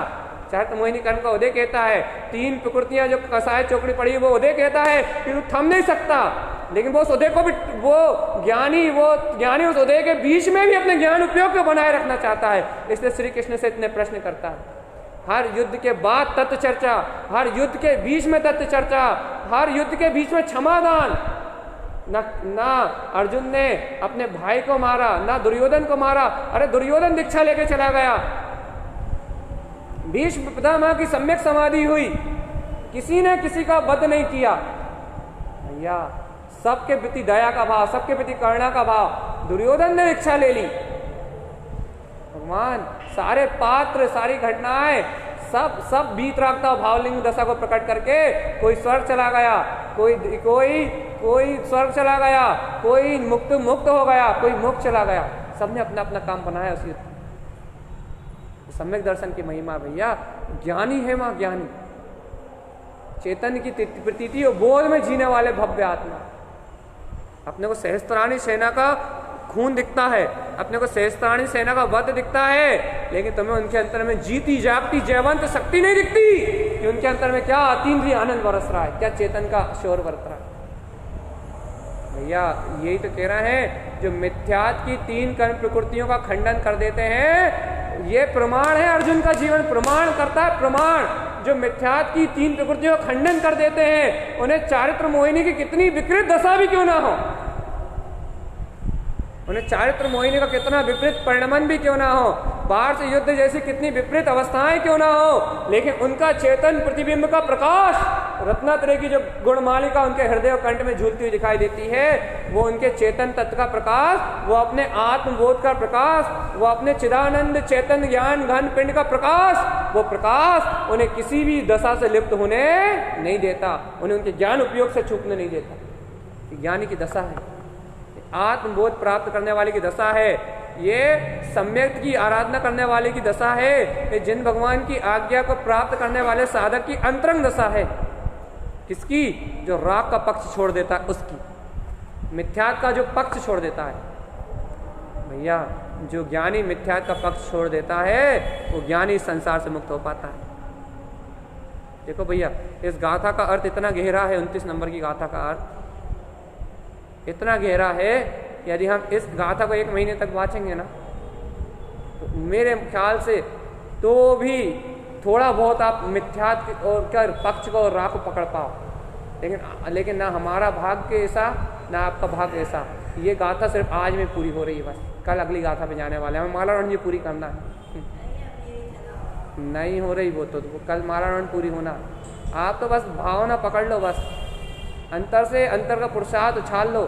चारित्र मोहिनी कर्म का उदय कहता है, तीन प्रकृतियां जो कसाय चौकड़ी पड़ी वो उदय कहता है कि तू थम नहीं सकता, लेकिन वो उस उदय को भी वो ज्ञानी उस उदय के बीच में भी अपने ज्ञान उपयोग को बनाए रखना चाहता है। इसलिए श्री कृष्ण से इतने प्रश्न करता है, हर युद्ध के बाद तत्व चर्चा, हर युद्ध के बीच में तत्व चर्चा, हर युद्ध के बीच में क्षमादान। ना अर्जुन ने अपने भाई को मारा, ना दुर्योधन को मारा, अरे दुर्योधन दीक्षा लेके चला गया, भीष्म पितामह की सम्यक समाधि हुई, किसी ने किसी का वध नहीं किया। भैया सबके प्रति दया का भाव, सबके प्रति करुणा का भाव, दुर्योधन ने दीक्षा ले ली। भगवान सारे पात्र, सारी घटनाएं, सब वीतरागता भावलिंग दशा को प्रकट करके, कोई स्वर्ग चला गया, कोई स्वर्ग चला गया, कोई मुक्त हो गया, कोई मुक्त चला गया, सबने अपना अपना काम बनाया। उसी सम्यक दर्शन की महिमा भैया, ज्ञानी है वहां, ज्ञानी चेतन की प्रतीति और बोध में जीने वाले भव्य आत्मा। अपने को सहस्त्राणी सेना का खून दिखता है, अपने को सहस्त्राणी सेना का वध दिखता है, लेकिन तुम्हें उनके अंतर में जीती जागती जयवंत शक्ति नहीं दिखती कि उनके अंतर में क्या अतीन्द्रिय आनंद बरस रहा है, क्या चेतन का शोर बरत रहा है। भैया यही तो कह रहे हैं, जो मिथ्यात की तीन कर्म प्रकृतियों का खंडन कर देते हैं, ये प्रमाण है, अर्जुन का जीवन प्रमाण करता है। प्रमाण जो मिथ्यात की तीन प्रकृतियों का खंडन कर देते हैं, उन्हें चारित्र मोहिनी की कितनी विकृत दशा भी क्यों ना हो, उन्हें चारित्र मोहिनी का कितना विपरीत परिणमन भी क्यों ना हो, बाहर से युद्ध जैसी कितनी विपरीत अवस्थाएं क्यों ना हो, लेकिन उनका चेतन प्रतिबिंब का प्रकाश, रत्नात्रय की जो गुणमालिका उनके हृदय और कंठ में झूलती हुई दिखाई देती है, वो उनके चेतन तत्व का प्रकाश, वो अपने आत्मबोध का प्रकाश, वो अपने चिदानंद चेतन ज्ञान घन पिंड का प्रकाश, वो प्रकाश उन्हें किसी भी दशा से लिप्त होने नहीं देता, उन्हें उनके ज्ञान उपयोग से चूकने नहीं देता। ज्ञानी की दशा है, आत्मबोध प्राप्त करने वाले की दशा है, ये सम्यक की आराधना करने वाले की दशा है, ये जिन भगवान की आज्ञा को प्राप्त करने वाले साधक की अंतरंग दशा है। किसकी? जो राग का पक्ष छोड़ देता है उसकी, मिथ्यात का जो पक्ष छोड़ देता है। भैया जो ज्ञानी मिथ्या का पक्ष छोड़ देता है वो ज्ञानी संसार से मुक्त हो पाता है। देखो भैया, इस गाथा का अर्थ इतना गहरा है, 29 नंबर की गाथा का अर्थ इतना गहरा है, यदि हम इस गाथा को 1 महीने तक वाचेंगे ना, तो मेरे ख्याल से तो भी थोड़ा बहुत आप मिथ्यात और क्या पक्ष को और राह को पकड़ पाओ, लेकिन ना हमारा भाग्य ऐसा, ना आपका भाग्य ऐसा। ये गाथा सिर्फ आज में पूरी हो रही है, बस कल अगली गाथा पे जाने वाले हैं। हमें माला राउंड ये पूरी करना है, नहीं हो रही वो तो कल माला राउंड पूरी होना। आप तो बस भावना पकड़ लो, बस अंतर से अंतर का पुरुषार्थ उछाल लो,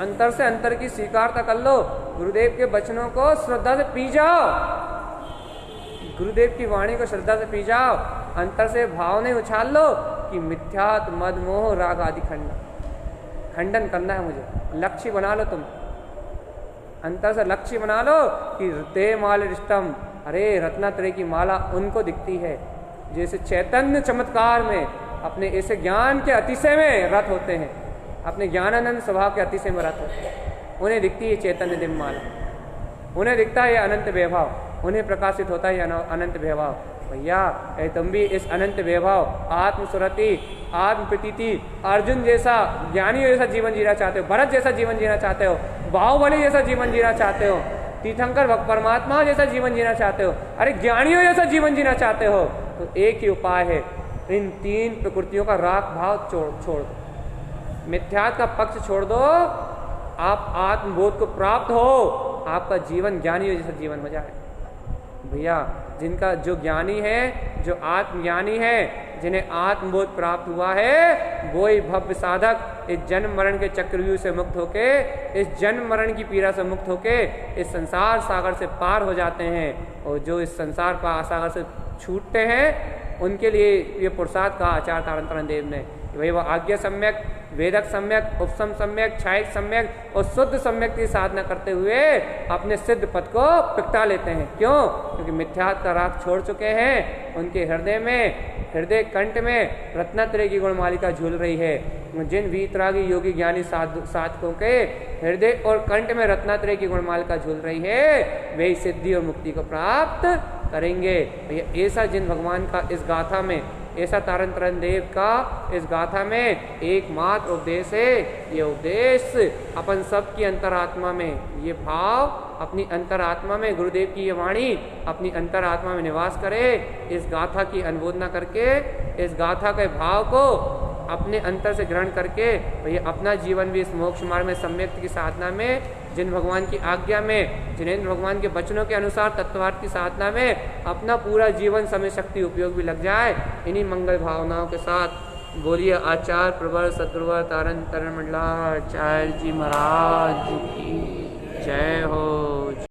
अंतर से अंतर की स्वीकारता कर लो, गुरुदेव के वचनों को श्रद्धा से पी जाओ, गुरुदेव की वाणी को श्रद्धा से पी जाओ, अंतर से भावने उछाल लो कि मिथ्यात मद मोह राग आदि खंडन करना है मुझे। लक्ष्य बना लो, तुम अंतर से लक्ष्य बना लो कि ते माल रिष्टम, अरे रत्नात्रय की माला उनको दिखती है जैसे चैतन्य चमत्कार में अपने ऐसे ज्ञान के अतिशय में रत होते हैं, अपने ज्ञानानंद स्वभाव के अतिशय में रत होते हैं। उन्हें दिखती है चैतन्य दिव्य माला, उन्हें दिखता है अनंत वैभव, उन्हें प्रकाशित होता है अनंत वैभव। भैया तुम भी इस अनंत वैभव, आत्मसुरति, आत्म प्रतीति, अर्जुन जैसा ज्ञानी जैसा जीवन जीना चाहते हो, भरत जैसा जीवन जीना चाहते हो, बाहुबली जैसा जीवन जीना चाहते हो, तीर्थंकर परमात्मा जैसा जीवन जीना चाहते हो, अरे ज्ञानियों जैसा जीवन जीना चाहते हो, तो एक ही उपाय है, इन 3 प्रकृतियों का राग भाव छोड़ दो, मिथ्यात का पक्ष छोड़ दो, आप आत्मबोध को प्राप्त हो, आपका जीवन ज्ञानियों जैसा जीवन हो जाए। भैया जिनका जो ज्ञानी है, जो आत्मज्ञानी है, जिन्हें आत्मबोध प्राप्त हुआ है, वो ही भव्य साधक इस जन्म मरण के चक्रव्यूह से मुक्त होके, इस जन्म मरण की पीड़ा से मुक्त होके इस संसार सागर से पार हो जाते हैं। और जो इस संसार सागर से छूटते हैं उनके लिए ये पुरुषार्थ कहा आचार्य तारण देव ने, भाई वो आज्ञा सम्यक, वेदक सम्यक, उपसम सम्यक, छायक सम्यक और शुद्ध सम्यक की साधना करते हुए अपने सिद्ध पद को पिकटा लेते हैं। क्यों? क्योंकि मिथ्यात का राग छोड़ चुके हैं, उनके हृदय में, हृदय कंठ में रत्नात्रय की गुणमालिका झूल रही है। जिन वीतरागी योगी ज्ञानी साधकों के हृदय और कंठ में रत्नात्रय की गुणमालिका झूल रही है, वे सिद्धि और मुक्ति को प्राप्त करेंगे। ऐसा जिन भगवान का इस गाथा में, ऐसा तारण देव का इस गाथा में एकमात्र उपदेश है। ये उपदेश अपन सब की अंतरात्मा में, ये भाव अपनी अंतरात्मा में, गुरुदेव की ये वाणी अपनी अंतरात्मा में निवास करे। इस गाथा की अनुमोदना करके, इस गाथा के भाव को अपने अंतर से ग्रहण करके भैया अपना जीवन भी इस मोक्ष मार्ग में सम्यक की साधना में, जिन भगवान की आज्ञा में, जिनेंद्र भगवान के वचनों के अनुसार तत्वार्थ की साधना में अपना पूरा जीवन समय शक्ति उपयोग भी लग जाए। इन्हीं मंगल भावनाओं के साथ बोलिए आचार्य प्रवर सद्गुरुवर तारण मंडलाचार्य जी महाराज की जय।